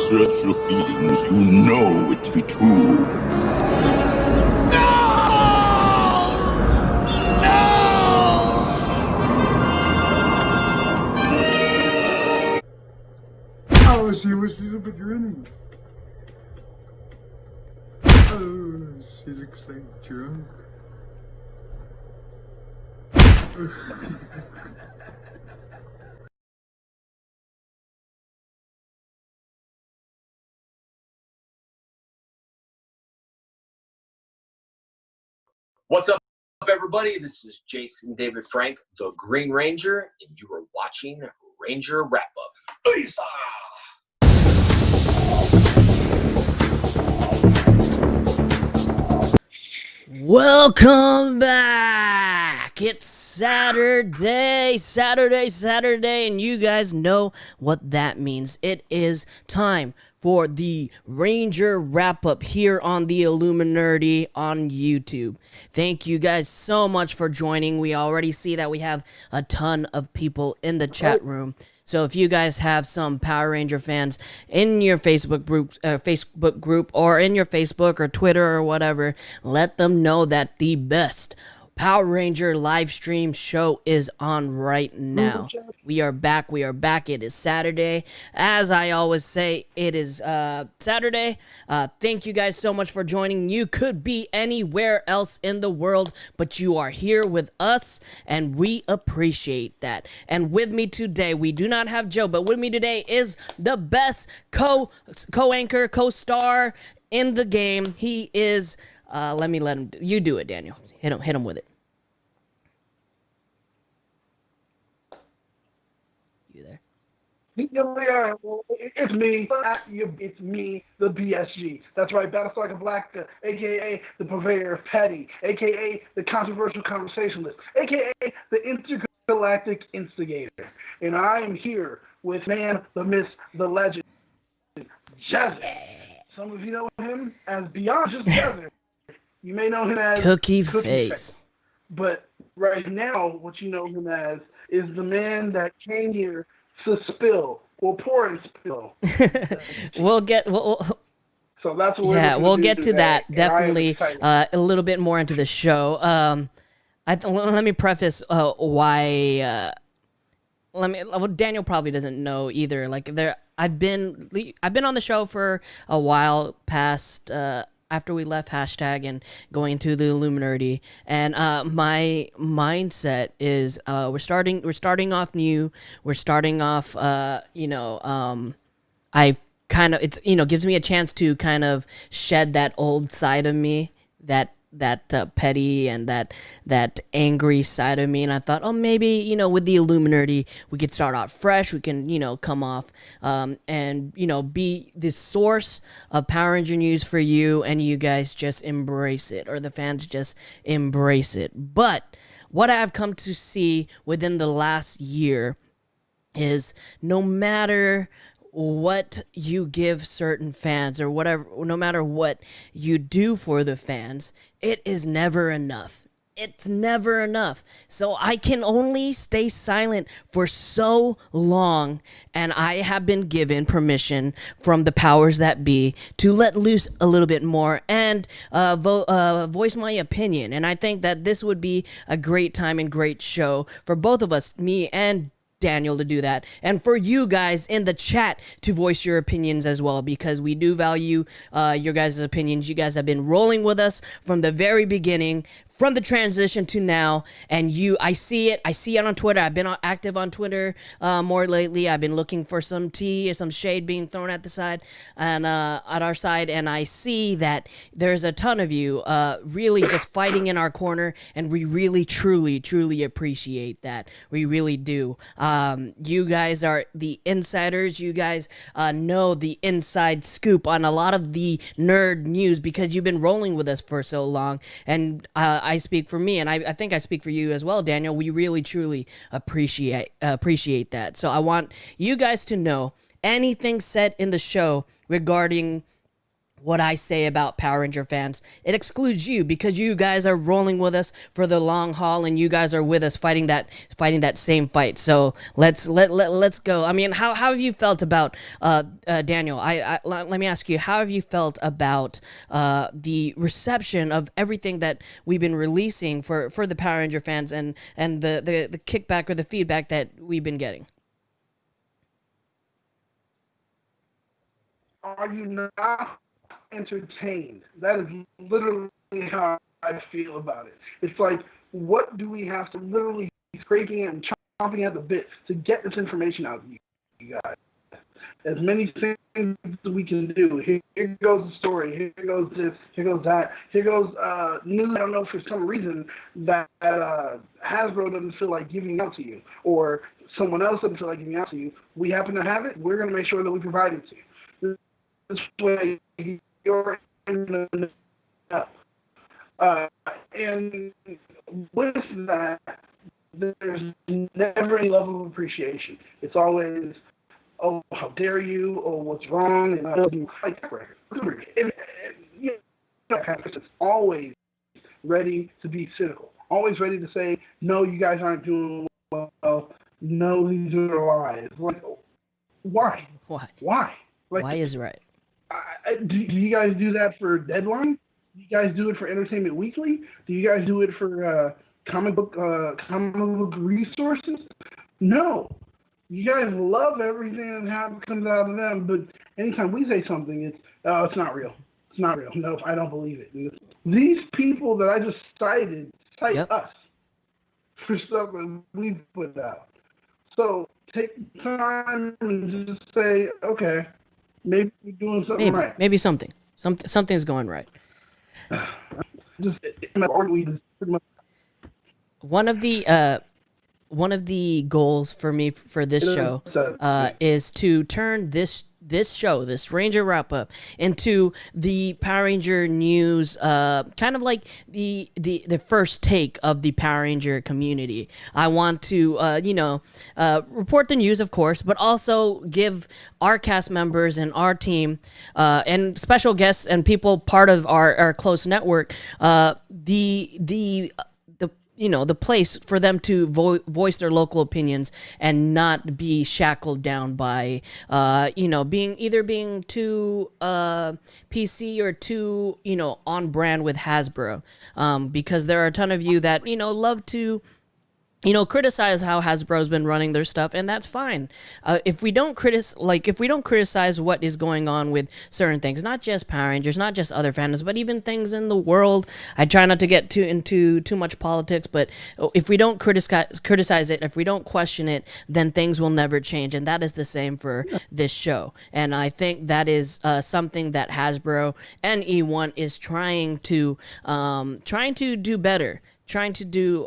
search your feelings, you know it to be true. No! Oh, she was a bit grinning. Oh, she looks like drunk. What's up, everybody? This is Jason David Frank, the Green Ranger, and you are watching Ranger Wrap Up. Uysa! Welcome back! It's Saturday, and you guys know what that means. It is time for the Ranger Wrap-Up here on the Illuminerdi on YouTube. Thank you guys so much for joining. We already see that we have a ton of people in the chat room. So if you guys have some Power Ranger fans in your Facebook group or in your Facebook or Twitter or whatever, let them know that the best Power Ranger live stream show is on right now. We are back. It is Saturday. As I always say, it is Saturday. Thank you guys so much for joining. You could be anywhere else in the world, but you are here with us, and we appreciate that. And with me today, we do not have Joe, but with me today is the best co-anchor, co-star in the game. He is, let him, you do it, Daniel. Hit him with it. You there? It's me, the BSG. That's right, Battlestar Galactica, a.k.a. the purveyor of petty, a.k.a. the controversial conversationalist, a.k.a. the intergalactic instigator. And I am here with man, the myth, the legend, Jezzy. Some of you know him as Beyond Just Jezzy. You may know him as Cookieface. But right now, what you know him as is the man that came here to spill, or pour and spill. We'll So that's what we'll get to that definitely a little bit more into the show. Let me preface why. Daniel probably doesn't know either. I've been on the show for a while past. After we left hashtag and going to the Illuminerdi, and my mindset is we're starting off new. We're starting off, I kind of, it's, gives me a chance to kind of shed that old side of me, that petty and that angry side of me. And I thought, oh, maybe, with the Illuminerdi, we could start out fresh. We can, come off and, be the source of Power Ranger news for you, and you guys just embrace it, or the fans just embrace it. But what I've come to see within the last year is no matter what you give certain fans, or whatever, no matter what you do for the fans, it is never enough. It's never enough. So I can only stay silent for so long, and I have been given permission from the powers that be to let loose a little bit more and voice my opinion. And I think that this would be a great time and great show for both of us, me and Daniel, to do that, and for you guys in the chat to voice your opinions as well, because we do value your guys' opinions. You guys have been rolling with us from the very beginning, from the transition to now, and I see it on Twitter. I've been active on Twitter more lately. I've been looking for some tea or some shade being thrown at the side and at our side, and I see that there's a ton of you really just fighting in our corner, and we really truly appreciate that. We really do. You guys are the insiders. You guys know the inside scoop on a lot of the nerd news because you've been rolling with us for so long. And I speak for me, and I think I speak for you as well, Daniel. We really truly appreciate that. So I want you guys to know anything said in the show regarding what I say about Power Ranger fans. It excludes you because you guys are rolling with us for the long haul, and you guys are with us fighting that same fight. So let's go. I mean, how have you felt about Daniel? Let me ask you, how have you felt about the reception of everything that we've been releasing for the Power Ranger fans, and the kickback or the feedback that we've been getting? Are you not entertained? That is literally how I feel about it. It's like, what do we have to literally scraping and chomping at the bit to get this information out of you guys? As many things as we can do. Here goes the story. Here goes this. Here goes that. Here goes news. I don't know, for some reason that Hasbro doesn't feel like giving out to you, or someone else doesn't feel like giving out to you. We happen to have it. We're going to make sure that we provide it to you. This way, you're in the and with that, there's never any level of appreciation. It's always, oh, how dare you, or what's wrong, and I don't fight that record. It's always ready to be cynical, always ready to say, no, you guys aren't doing well, no, these are lies. Like, why? Why? Like, Why is right? Do you guys do that for Deadline? Do you guys do it for Entertainment Weekly? Do you guys do it for comic book resources? No. You guys love everything that comes out of them, but anytime we say something, it's not real. It's not real. No, I don't believe it. And these people that I just cite Yep. us for stuff that we put out. So take time and just say, okay, maybe we're doing something right. Maybe something's going right. One of the goals for me for this show is to turn this show, this Ranger wrap up, into the Power Ranger news, kind of like the first take of the Power Ranger community. I want to report the news, of course, but also give our cast members and our team and special guests and people part of our close network the place for them to voice their local opinions and not be shackled down by, being too PC or too, on brand with Hasbro. Because there are a ton of you that, love to, criticize how Hasbro's been running their stuff, and that's fine. If we don't criticize what is going on with certain things, not just Power Rangers, not just other fandoms, but even things in the world. I try not to get into too much politics, but if we don't criticize it, if we don't question it, then things will never change, and that is the same for this show. And I think that is something that Hasbro and E1 is trying to do better. Trying to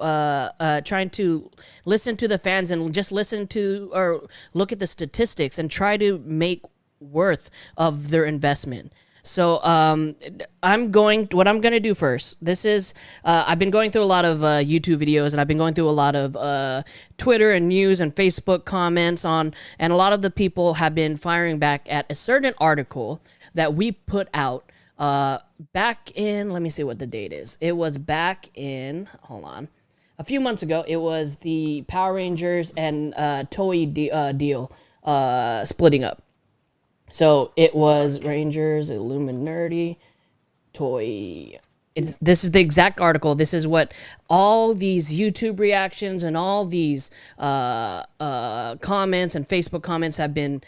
listen to the fans and just listen to or look at the statistics and try to make worth of their investment. So what I'm going to do first, this is, I've been going through a lot of YouTube videos, and I've been going through a lot of Twitter and news and Facebook comments and a lot of the people have been firing back at a certain article that we put out back in, let me see what the date is. It was back in, a few months ago. It was the Power Rangers and Toei deal splitting up. So it was Rangers, Illuminerdi, Toei. This is the exact article. This is what all these YouTube reactions and all these comments and Facebook comments have been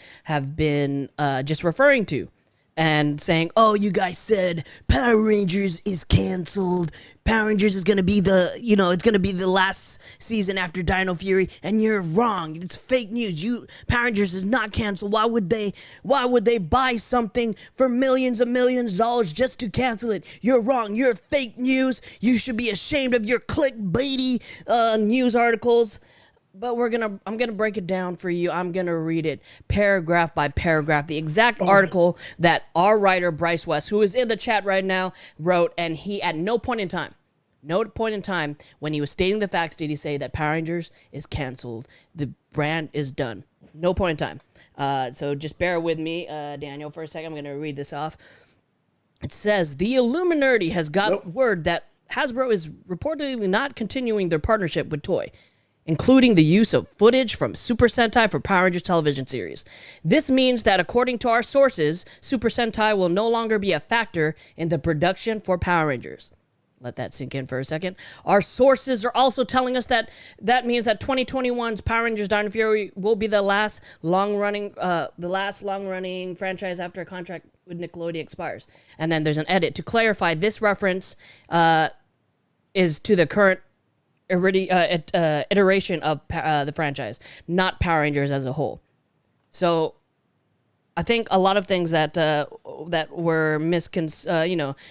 just referring to. And saying, oh, you guys said Power Rangers is canceled. Power Rangers is going to be it's going to be the last season after Dino Fury, and you're wrong. It's fake news. Power Rangers is not canceled. Why would they buy something for millions of dollars just to cancel it? You're wrong. You're fake news. You should be ashamed of your clickbaity news articles. But I'm gonna break it down for you. I'm gonna read it paragraph by paragraph, the exact article that our writer Bryce West, who is in the chat right now, wrote. And he, at no point in time, when he was stating the facts, did he say that Power Rangers is canceled. The brand is done. No point in time. So just bear with me, Daniel, for a second. I'm gonna read this off. It says the Illuminerdi has got word that Hasbro is reportedly not continuing their partnership with Toei, including the use of footage from Super Sentai for Power Rangers television series. This means that according to our sources, Super Sentai will no longer be a factor in the production for Power Rangers. Let that sink in for a second. Our sources are also telling us that that means that 2021's Power Rangers Dawn of Fury will be the last long-running franchise after a contract with Nickelodeon expires. And then there's an edit. To clarify, this reference is to the current iteration of the franchise, not Power Rangers as a whole. So I think a lot of things that were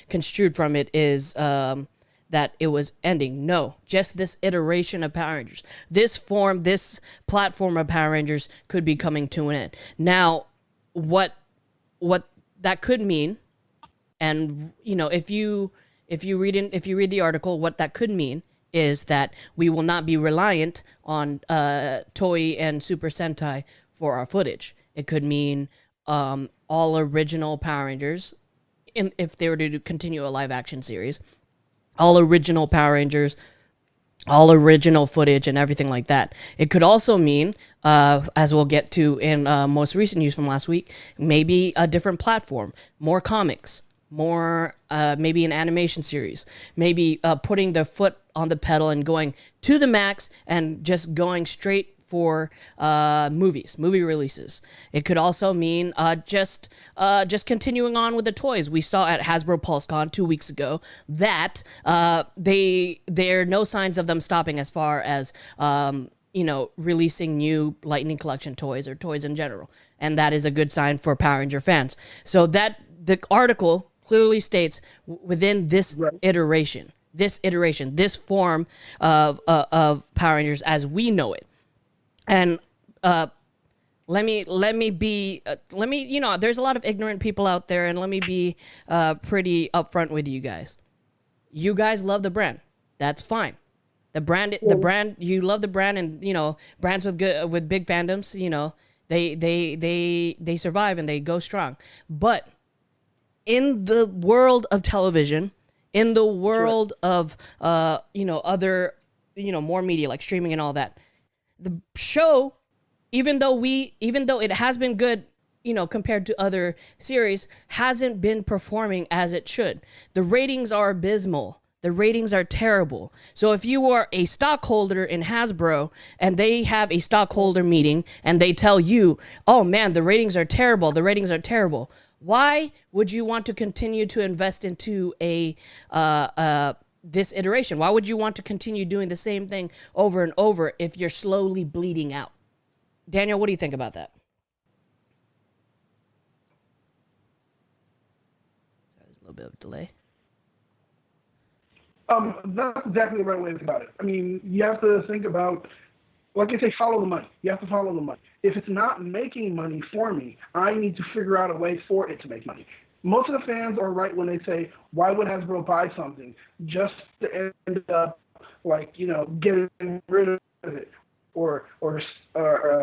construed from it is that it was ending. No, just this iteration of Power Rangers. This platform of Power Rangers could be coming to an end. Now, what that could mean, and if you read the article, what that could mean is that we will not be reliant on Toei and Super Sentai for our footage. It could mean all original Power Rangers, if they were to continue a live action series, all original Power Rangers, all original footage and everything like that. It could also mean, as we'll get to in most recent news from last week, maybe a different platform, more comics, more maybe an animation series, maybe putting the foot on the pedal and going to the max and just going straight for movie releases. It could also mean just continuing on with the toys. We saw at Hasbro PulseCon 2 weeks ago that there are no signs of them stopping as far as releasing new Lightning Collection toys or toys in general, and that is a good sign for Power Ranger fans. So that the article clearly states within this iteration, this form of Power Rangers as we know it. And let me there's a lot of ignorant people out there, and let me be pretty upfront with you guys. You guys love the brand. That's fine. The brand, you love the brand, and brands with big fandoms, they survive and they go strong. But in the world of television, in the world of other more media like streaming and all that, the show, even though it has been good, compared to other series, hasn't been performing as it should. The ratings are abysmal. The ratings are terrible. So if you are a stockholder in Hasbro and they have a stockholder meeting and they tell you, oh man, the ratings are terrible, why would you want to continue to invest into this iteration? Why would you want to continue doing the same thing over and over if you're slowly bleeding out? Daniel, what do you think about that? Sorry, there's a little bit of delay. That's exactly the right way to think about it. I mean, you have to think about, like I say, follow the money. You have to follow the money. If it's not making money for me, I need to figure out a way for it to make money. Most of the fans are right when they say, why would Hasbro buy something just to end up, getting rid of it or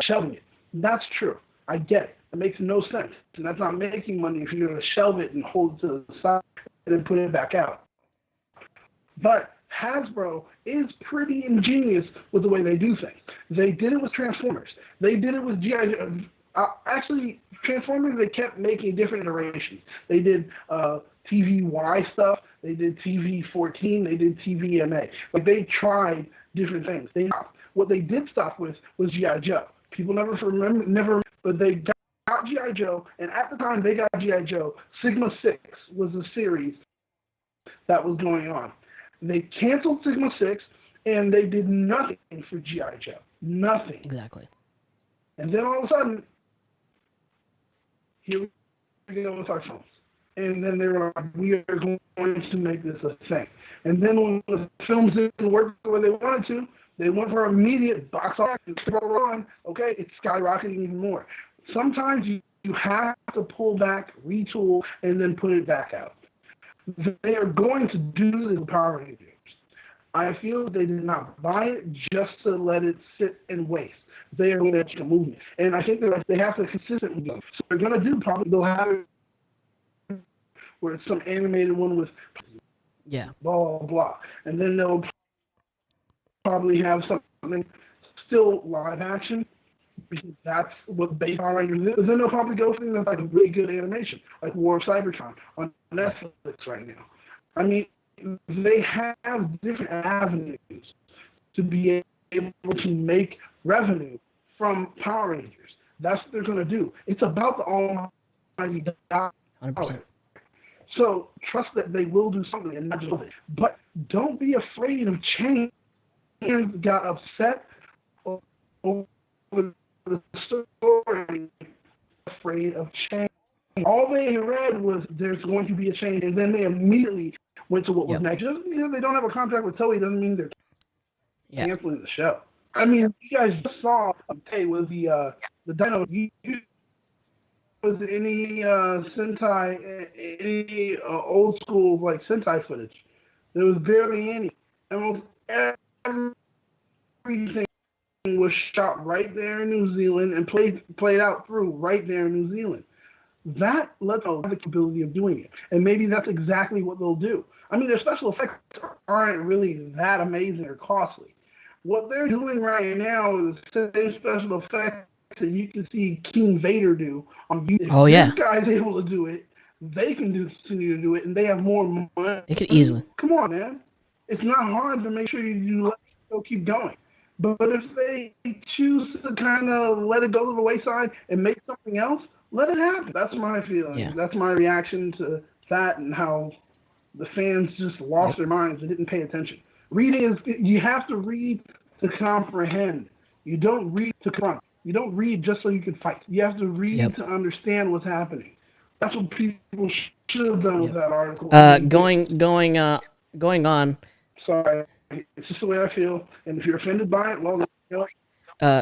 shelving it? That's true. I get it. It makes no sense. And that's not making money if you're going to shelve it and hold it to the side and then put it back out. But Hasbro is pretty ingenious with the way they do things. They did it with Transformers. They did it with G.I. Joe. Actually, Transformers, they kept making different iterations. They did TVY stuff. They did TV-14. They did TVMA. They tried different things. What they did stop with was G.I. Joe. People never, but they got G.I. Joe, and at the time they got G.I. Joe, Sigma 6 was a series that was going on. They canceled Sigma 6, and they did nothing for G.I. Joe. Nothing. Exactly. And then all of a sudden, here we go with our phones. And then they were like, we are going to make this a thing. And then when the films didn't work the way they wanted to, they went for immediate box office. Okay, it's skyrocketing even more. Sometimes you have to pull back, retool, and then put it back out. They are going to do the Power Rangers. I feel they did not buy it just to let it sit and waste. They are going to make a movement. And I think that they have to consistently do. So they're going to do probably, they'll have it where it's some animated one with Yeah. blah, blah, blah. And then they'll probably have something still live action, because that's what base Power Rangers is. Then they'll probably go through like really good animation, like War of Cybertron on Netflix right now. I mean, they have different avenues to be able to make revenue from Power Rangers. That's what they're going to do. It's about the almighty dollar. 100%. So trust that they will do something and not just it. But don't be afraid of change. Fans got upset over the story, afraid of change. All they read was there's going to be a change, and then they immediately went to what was next. Just because they don't have a contract with Toei doesn't mean they're canceling the show. I mean, you guys just saw with the Dino. Was there any Sentai, any old school like Sentai footage? There was barely any. Almost everything was shot right there in New Zealand and played out through right there in New Zealand. That lets them have the capability of doing it, and maybe that's exactly what they'll do. I mean, their special effects aren't really that amazing or costly. What they're doing right now is the same special effects that you can see King Vader do on YouTube. Oh, yeah. This guy's able to do it. They can continue to do it, and they have more money. They could easily. Come on, man. It's not hard to make sure you let it go, keep going. But if they choose to kind of let it go to the wayside and make something else, let it happen. That's my feeling. Yeah. That's my reaction to that, and how the fans just lost their minds and didn't pay attention. Reading is, you have to read to comprehend. You don't read to confront. You don't read just so you can fight. You have to read to understand what's happening. That's what people should have done with that article. Going on. Sorry, it's just the way I feel. And if you're offended by it, well,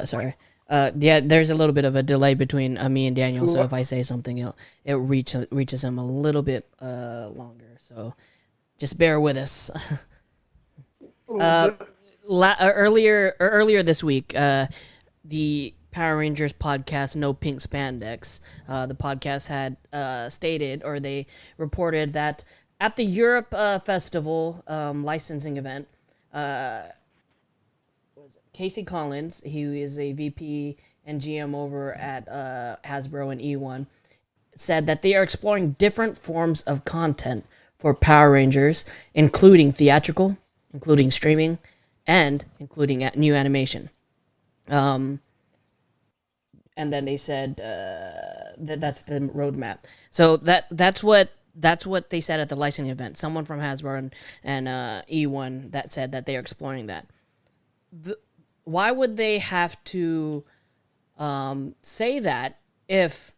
sorry. Yeah, there's a little bit of a delay between me and Daniel, so if I say something, it reaches him a little bit longer. So just bear with us. Earlier this week, the Power Rangers podcast, No Pink Spandex, the podcast had stated, or they reported that at the Europe Festival licensing event, Casey Collins, he is a VP and GM over at Hasbro and E1, said that they are exploring different forms of content for Power Rangers, including theatrical, including streaming, and including new animation. And then they said that's the roadmap. So that's what they said at the licensing event. Someone from Hasbro and E1 that said that they are exploring that. Why would they have to say that if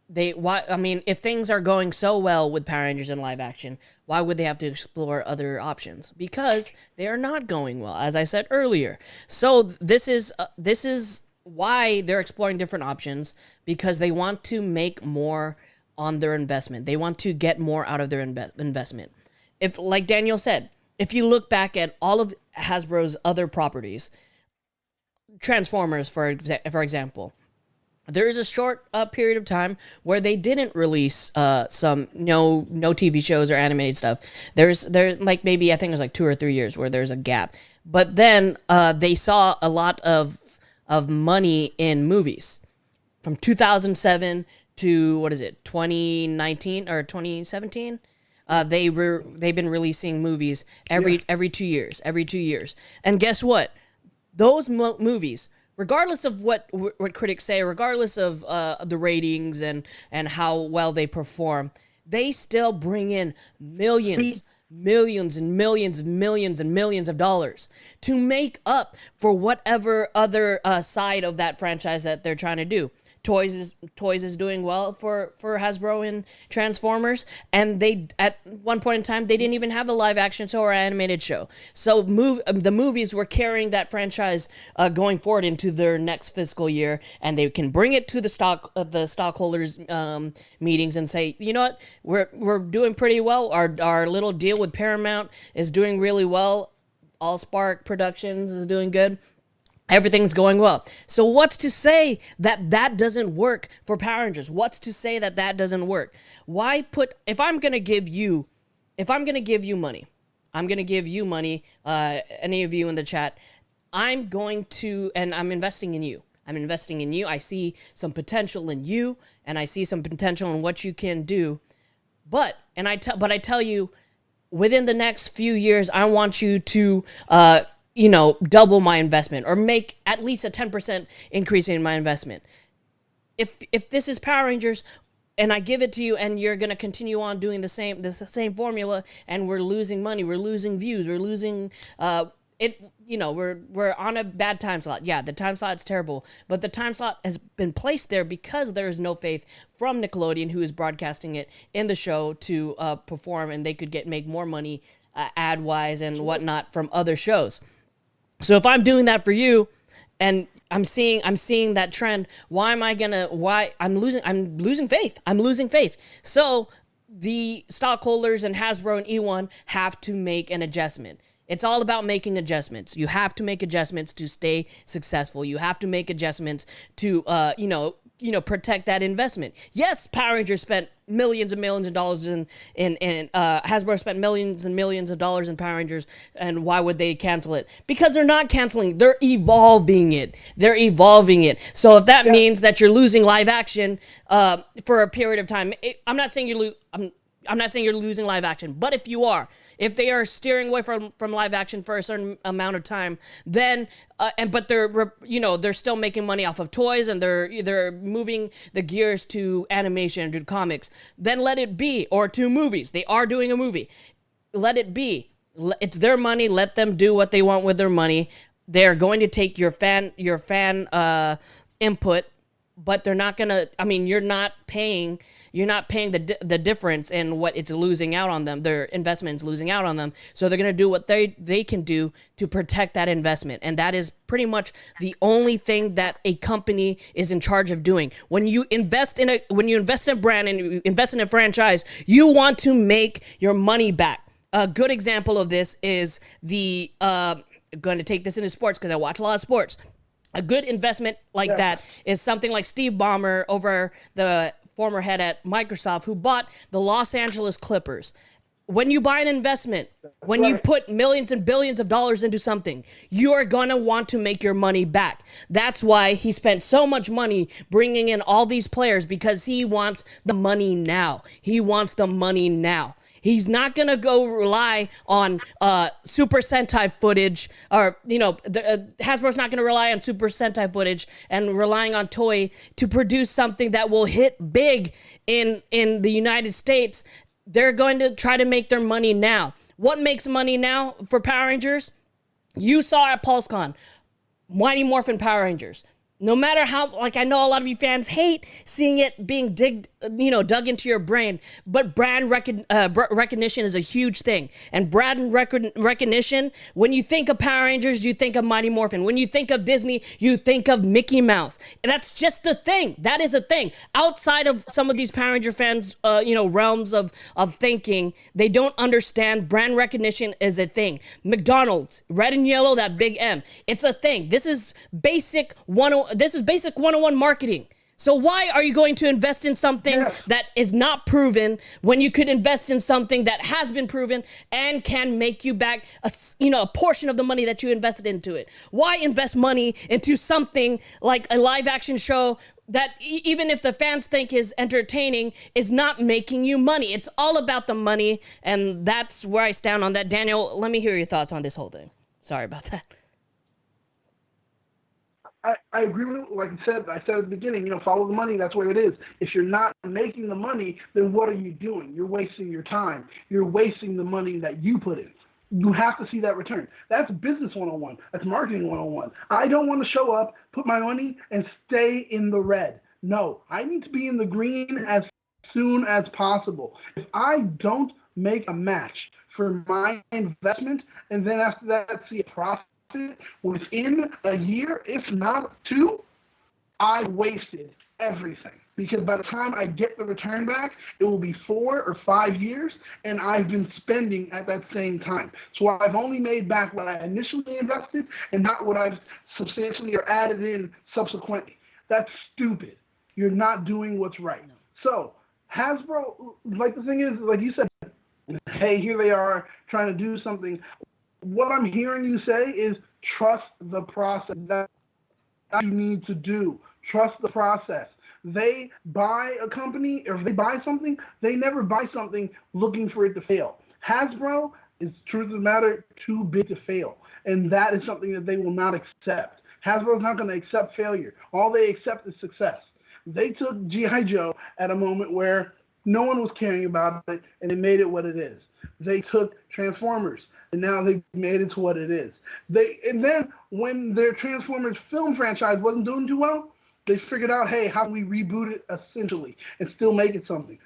if things are going so well with Power Rangers in live action, why would they have to explore other options? Because they are not going well, as I said earlier. So this is why they're exploring different options, because they want to make more on their investment. They want to get more out of their investment. If, like Daniel said, if you look back at all of Hasbro's other properties, Transformers, for example, there is a short period of time where they didn't release some no TV shows or animated stuff. There's like maybe I think it was like 2 or 3 years where there's a gap. But then they saw a lot of money in movies from 2007 to 2019 or 2017. They've been releasing movies every 2 years, and guess what? Those movies, regardless of what critics say, regardless of the ratings and how well they perform, they still bring in millions of dollars to make up for whatever other side of that franchise that they're trying to do. Toys is doing well for Hasbro and Transformers, and they at one point in time they didn't even have a live action show or animated show. So the movies were carrying that franchise going forward into their next fiscal year, and they can bring it to the stockholders meetings and say, you know what, we're doing pretty well. Our little deal with Paramount is doing really well. Allspark Productions is doing good. Everything's going well. So what's to say that that doesn't work for Power Rangers? What's to say that that doesn't work? Why put, if I'm going to give you money, I'm going to give you money, any of you in the chat, I'm going to, and I'm investing in you. I'm investing in you. I see some potential in you, and I see some potential in what you can do. But I tell you, within the next few years, I want you to, double my investment or make at least a 10% increase in my investment. If this is Power Rangers and I give it to you and you're going to continue on doing the same formula and we're losing money, we're losing views, we're losing, we're on a bad time slot. Yeah, the time slot's terrible, but the time slot has been placed there because there is no faith from Nickelodeon, who is broadcasting it in the show, to perform, and they could make more money ad wise and whatnot from other shows. So if I'm doing that for you, and I'm seeing that trend, I'm losing faith. So the stockholders and Hasbro and E1 have to make an adjustment. It's all about making adjustments. You have to make adjustments to stay successful. You have to make adjustments to, protect that investment. Yes, Power Rangers spent millions and millions of dollars in Hasbro spent millions and millions of dollars in Power Rangers, and why would they cancel it? Because they're not canceling, they're evolving it. So if that means that you're losing live action for a period of time, I'm not saying you're losing live action, but if they are steering away from live action for a certain amount of time, then but they're still making money off of toys, and they're moving the gears to animation, to comics, then let it be, or to movies. They are doing a movie. Let it be. It's their money. Let them do what they want with their money. They're going to take your fan input, but they're not gonna. I mean, you're not paying the difference in what it's losing out on them. Their investment is losing out on them, so they're gonna do what they can do to protect that investment, and that is pretty much the only thing that a company is in charge of doing. When you invest in a brand and you invest in a franchise, you want to make your money back. A good example of this is I'm going to take this into sports because I watch a lot of sports. A good investment like that is something like Steve Ballmer, over the former head at Microsoft, who bought the Los Angeles Clippers. When you buy an investment, when you put millions and billions of dollars into something, you are going to want to make your money back. That's why he spent so much money bringing in all these players, because he wants the money now. He's not going to go rely on Super Sentai footage, or, Hasbro's not going to rely on Super Sentai footage and relying on Toei to produce something that will hit big in the United States. They're going to try to make their money now. What makes money now for Power Rangers? You saw at PulseCon, Mighty Morphin Power Rangers. No matter how, I know a lot of you fans hate seeing it being dug into your brain, but brand recognition is a huge thing. And brand recognition, when you think of Power Rangers, you think of Mighty Morphin. When you think of Disney, you think of Mickey Mouse. And that's just the thing. That is a thing. Outside of some of these Power Ranger fans, realms of thinking, they don't understand brand recognition is a thing. McDonald's, red and yellow, that big M. It's a thing. This is basic 101 marketing. So why are you going to invest in something that is not proven when you could invest in something that has been proven and can make you back a portion of the money that you invested into it? Why invest money into something like a live action show that even if the fans think is entertaining, is not making you money? It's all about the money, and that's where I stand on that. Daniel, let me hear your thoughts on this whole thing. Sorry about that. I agree with it. Like I said at the beginning, follow the money. That's what it is. If you're not making the money, then what are you doing? You're wasting your time. You're wasting the money that you put in. You have to see that return. That's business 101. That's marketing 101. I don't want to show up, put my money, and stay in the red. No, I need to be in the green as soon as possible. If I don't make a match for my investment, and then after that see a profit within a year, if not two, I wasted everything. Because by the time I get the return back, it will be 4 or 5 years, and I've been spending at that same time. So I've only made back what I initially invested and not what I've substantially or added in subsequently. That's stupid. You're not doing what's right. So Hasbro, like the thing is, like you said, hey, here they are trying to do something. What I'm hearing you say is trust the process. That's what you need to do. Trust the process. They buy a company, or if they buy something, they never buy something looking for it to fail. Hasbro is, truth of the matter, too big to fail. And that is something that they will not accept. Hasbro's not going to accept failure. All they accept is success. They took G.I. Joe at a moment where no one was caring about it, and they made it what it is. They took Transformers, and now they've made it to what it is. And then when their Transformers film franchise wasn't doing too well, they figured out, hey, how do we reboot it essentially and still make it something?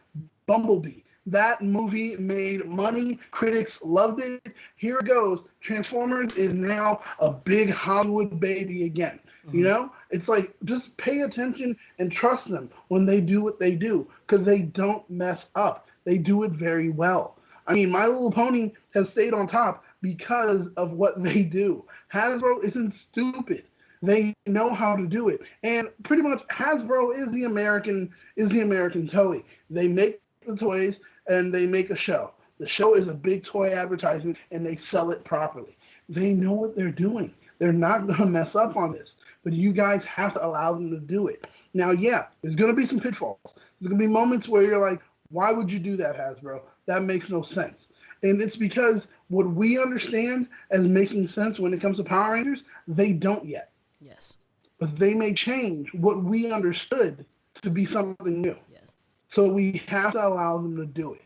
Bumblebee. That movie made money. Critics loved it. Here it goes. Transformers is now a big Hollywood baby again. Mm-hmm. You know? It's like, just pay attention and trust them when they do what they do, because they don't mess up. They do it very well. I mean, My Little Pony has stayed on top because of what they do. Hasbro isn't stupid. They know how to do it. And pretty much Hasbro is the American Toei. They make the toys and they make a show. The show is a big toy advertisement and they sell it properly. They know what they're doing. They're not going to mess up on this. But you guys have to allow them to do it. Now, yeah, there's going to be some pitfalls. There's going to be moments where you're like, why would you do that, Hasbro? That makes no sense. And it's because what we understand as making sense when it comes to Power Rangers, they don't yet. Yes. But they may change what we understood to be something new. Yes. So we have to allow them to do it.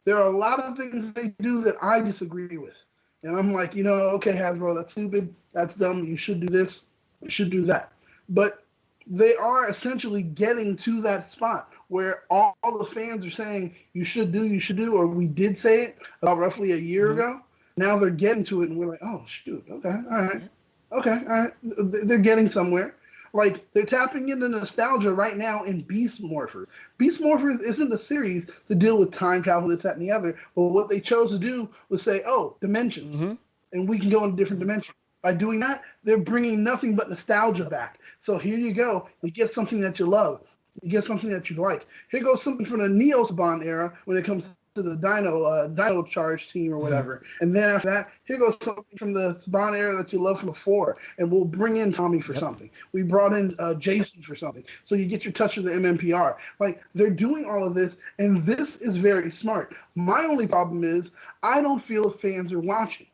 There are a lot of things they do that I disagree with. And I'm like, okay, Hasbro, that's stupid. That's dumb. You should do this. You should do that. But they are essentially getting to that spot where all the fans are saying, you should do, or we did say it about roughly a year ago. Now they're getting to it, and we're like, oh, shoot, okay, all right. Okay, all right. They're getting somewhere. Like, they're tapping into nostalgia right now in Beast Morphers. Beast Morphers isn't a series to deal with time travel, this, that, and the other. But what they chose to do was say, oh, dimensions. Mm-hmm. And we can go in different dimensions. By doing that, they're bringing nothing but nostalgia back. So here you go. You get something that you love. You get something that you like. Here goes something from the Neo Saban era when it comes to the Dino Charge team or whatever. And then after that, here goes something from the Saban era that you loved from before. And we'll bring in Tommy for something. We brought in Jason for something. So you get your touch of the MMPR. Like, they're doing all of this, and this is very smart. My only problem is I don't feel the fans are watching.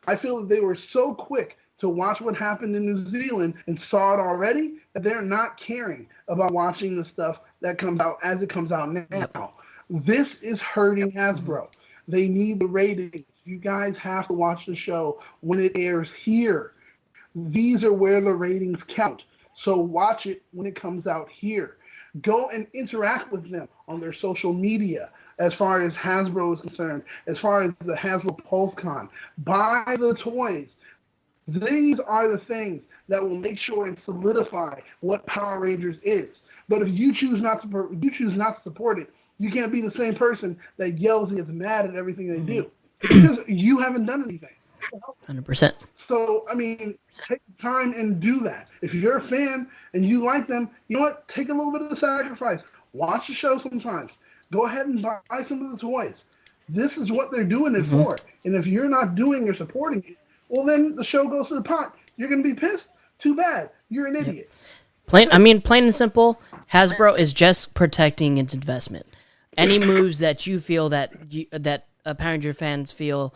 I feel that they were so quick to watch what happened in New Zealand and saw it already that they're not caring about watching the stuff that comes out as it comes out now. This is hurting Hasbro. They need the ratings. You guys have to watch the show when it airs here. These are where the ratings count. So watch it when it comes out here. Go and interact with them on their social media as far as Hasbro is concerned, as far as the Hasbro PulseCon. Buy the toys. These are the things that will make sure and solidify what Power Rangers is. But if you choose not to support it, you can't be the same person that yells and gets mad at everything they do because you haven't done anything. 100%. So, I mean, take the time and do that. If you're a fan and you like them, you know what? Take a little bit of the sacrifice. Watch the show sometimes. Go ahead and buy some of the toys. This is what they're doing it for. And if you're not doing or supporting it, well, then the show goes to the pot. You're going to be pissed? Too bad. You're an idiot. Plain and simple, Hasbro is just protecting its investment. Any moves that you feel that Power Ranger fans feel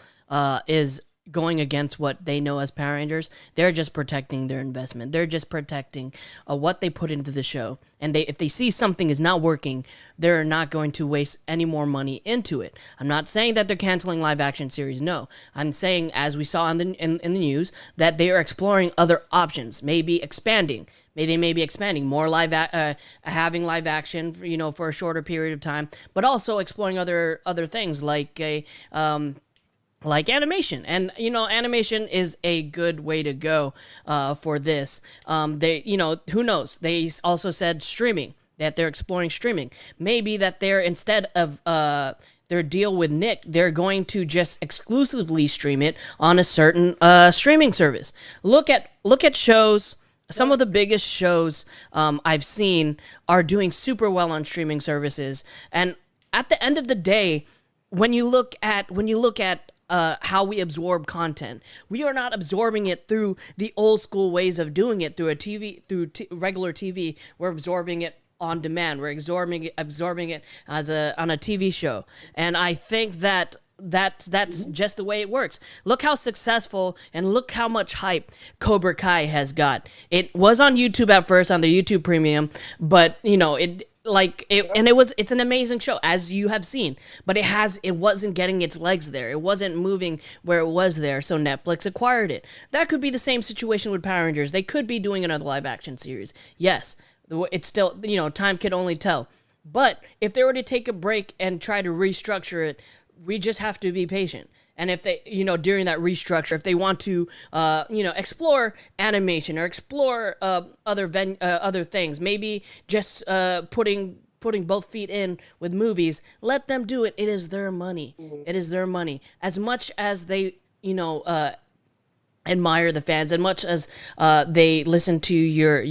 is going against what they know as Power Rangers, they're just protecting their investment. They're just protecting what they put into the show. And if they see something is not working, they're not going to waste any more money into it. I'm not saying that they're canceling live action series. No, I'm saying, as we saw in the news, that they are exploring other options, maybe expanding. Maybe they may be expanding more having live action, for a shorter period of time, but also exploring other things like animation. And animation is a good way to go for this. Who knows? They also said streaming. that they're exploring streaming. Maybe that they're, instead of their deal with Nick, they're going to just exclusively stream it on a certain streaming service. Look at shows. Some of the biggest shows I've seen are doing super well on streaming services. And at the end of the day, when you look at how we absorb content, we are not absorbing it through the old school ways of doing it through regular TV. We're absorbing it on demand. We're absorbing it as on a TV show. And I think that's just the way it works. Look how successful and look how much hype Cobra Kai has got. It was on YouTube at first, on the YouTube Premium, but it's an amazing show, as you have seen, but it wasn't getting its legs there. It wasn't moving where it was there, so Netflix acquired it. That could be the same situation with Power Rangers. They could be doing another live action series. Yes, it's still, time can only tell. But if they were to take a break and try to restructure it, we just have to be patient. And if they, during that restructure, if they want to, explore animation or explore other things, maybe just putting both feet in with movies, let them do it. It is their money. Mm-hmm. It is their money. As much as they, admire the fans, as much as they listen to your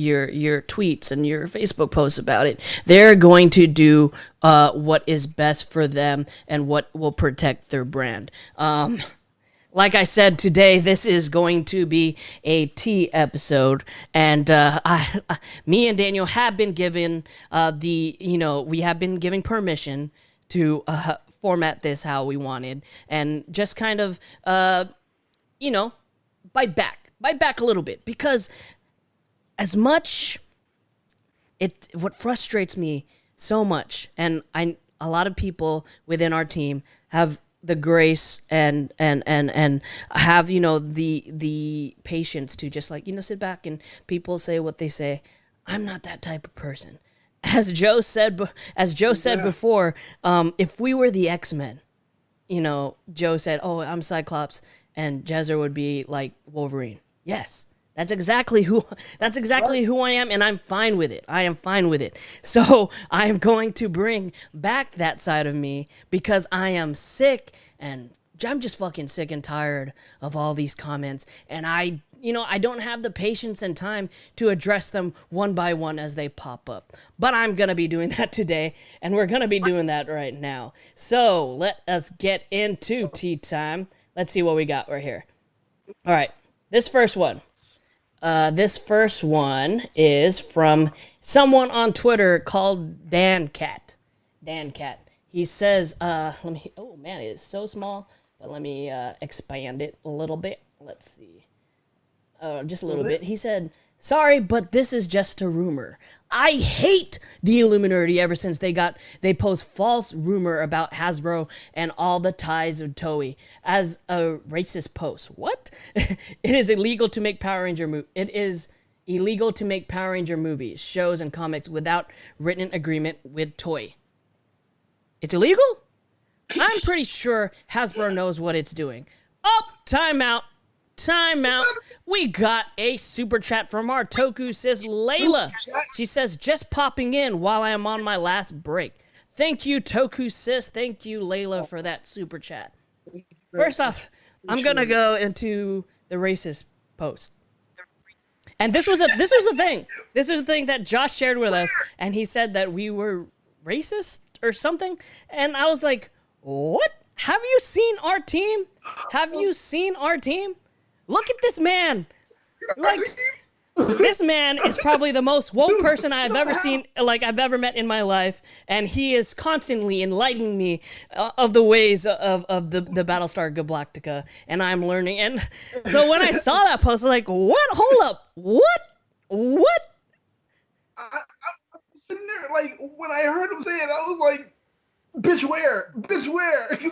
tweets and your Facebook posts about it, they're going to do what is best for them and what will protect their brand. Like I said, today this is going to be a tea episode, and me and Daniel have been given we have been given permission to format this how we wanted, and just kind of bite back a little bit, because as much what frustrates me so much, and a lot of people within our team have the grace and have the patience to just sit back and people say what they say. I'm not that type of person. As Joe said before, if we were the X-Men, Joe said, "Oh, I'm Cyclops," and Jezzer would be like Wolverine. Yes, that's exactly who I am, and I'm fine with it. I am fine with it. So I am going to bring back that side of me, because I am sick, and I'm just fucking sick and tired of all these comments, and I don't have the patience and time to address them one by one as they pop up. But I'm going to be doing that today, and we're going to be doing that right now. So let us get into tea time. Let's see what we got right here. All right, this first one is from someone on Twitter called Dan Cat. He says, oh man, it is so small, but let me expand it a little bit. Let's see. Just a little bit. He said, "Sorry, but this is just a rumor. I hate the Illuminerdi ever since they post false rumor about Hasbro and all the ties of Toei as a racist post. What? It is illegal to make Power Ranger movies, shows, and comics without written agreement with Toei. It's illegal? I'm pretty sure Hasbro knows what it's doing. Oh, time out. We got a super chat from our Toku sis Layla. She says, "Just popping in while I am on my last break." Thank you, Toku sis. Thank you, Layla, for that super chat. First off, I'm gonna go into the racist post. And this was the thing. This was the thing that Josh shared with us, and he said that we were racist or something. And I was like, "What? Have you seen our team? Look at this man. This man is probably the most woke person I've ever seen, I've ever met in my life, and he is constantly enlightening me of the ways of the Battlestar Galactica, and I'm learning." And so when I saw that post, I was like, "What? Hold up. What?" I'm sitting there, when I heard him say it, I was like, bitch where? Because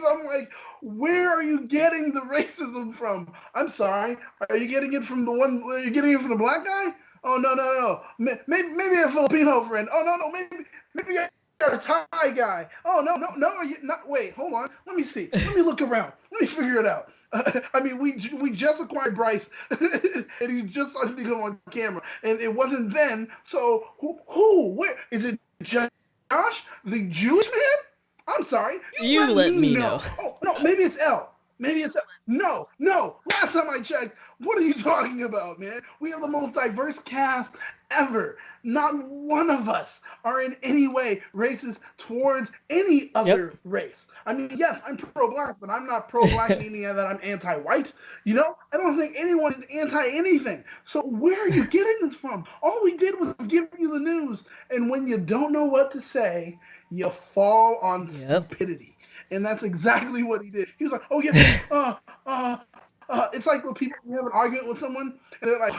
I'm like, where are you getting the racism from? I'm sorry. Are you getting it from the black guy? Oh, no. Maybe a Filipino friend. Oh, no. Maybe you're a Thai guy. Oh, no. Are you not? Wait, hold on. Let me see. Let me look around. Let me figure it out. We just acquired Bryce, and he's just starting to go on camera, and it wasn't then. So who? Where is it? Josh, the Jewish man? I'm sorry. You let me know. Oh, no, maybe it's L. Maybe it's L. No, no. Last time I checked, what are you talking about, man? We have the most diverse cast ever. Not one of us are in any way racist towards any other race. I mean, yes, I'm pro-black, but I'm not pro-black meaning that I'm anti-white. You know, I don't think anyone is anti-anything. So where are you getting this from? All we did was give you the news, and when you don't know what to say, you fall on stupidity. And that's exactly what he did. He was like, oh, yeah, it's like when people have an argument with someone, and they're like,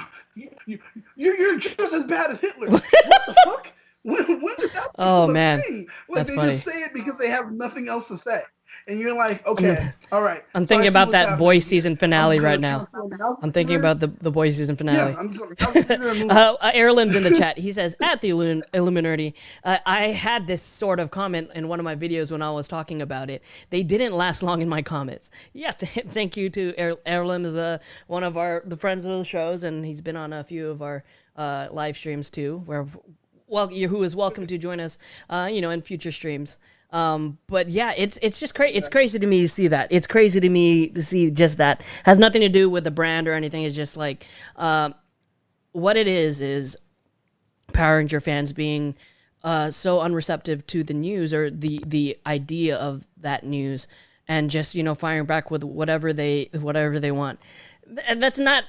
you're just as bad as Hitler. What the fuck? When did that become a thing? Like, that's they funny. just say it because they have nothing else to say. And you're like, okay, all right. I'm thinking about that Boys season finale right now. I'm thinking about the Boys season finale. Heirloom's in the chat. He says, at the Illuminerdi, I had this sort of comment in one of my videos when I was talking about it. They didn't last long in my comments. Yeah, thank you to Heirloom, is one of the friends of the shows, and he's been on a few of our live streams too, who is welcome to join us, in future streams. But yeah, it's just crazy. It's crazy to me to see that. It's crazy to me to see just that. Has nothing to do with the brand or anything. It's just like, what it is Power Ranger fans being so unreceptive to the news or the idea of that news, and just firing back with whatever they want. And that's not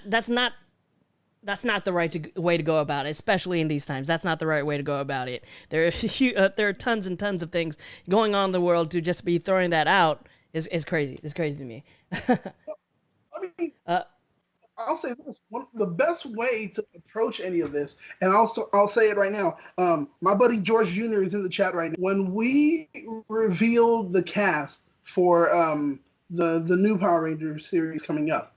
the right way to go about it, especially in these times. That's not the right way to go about it. There are tons and tons of things going on in the world. To just be throwing that out is crazy. It's crazy to me. I mean, I'll say this: the best way to approach any of this, and I'll say it right now. My buddy George Jr. is in the chat right now. When we revealed the cast for the new Power Rangers series coming up,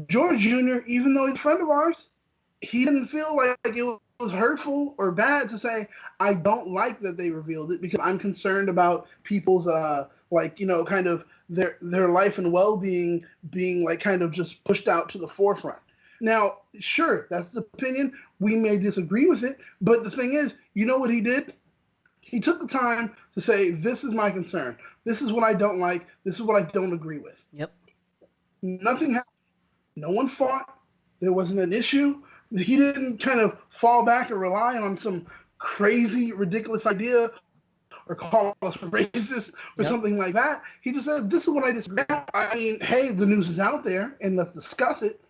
George Jr., even though he's a friend of ours, he didn't feel like it was hurtful or bad to say, I don't like that they revealed it because I'm concerned about people's, kind of their life and well-being being, like, kind of just pushed out to the forefront. Now, sure, that's the opinion. We may disagree with it, but the thing is, you know what he did? He took the time to say, this is my concern. This is what I don't like. This is what I don't agree with. Yep. Nothing happened. No one fought. There wasn't an issue. He didn't kind of fall back and rely on some crazy, ridiculous idea or call us racist or something like that. He just said, this is what I disagree with. I mean, hey, the news is out there and let's discuss it,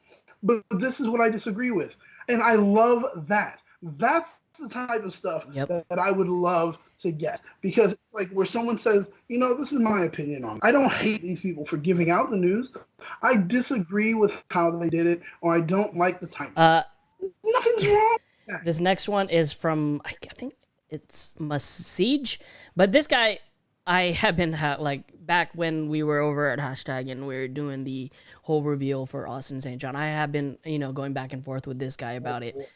but this is what I disagree with. And I love that. That's the type of stuff that I would love to get, because it's like where someone says, this is my opinion on it. I don't hate these people for giving out the news. I disagree with how they did it, or I don't like the timing. Nothing's wrong with that. This next one is from, I think it's Siege, but this guy, I have been back when we were over at Hashtag and we were doing the whole reveal for Austin St. John. I have been, going back and forth with this guy about it.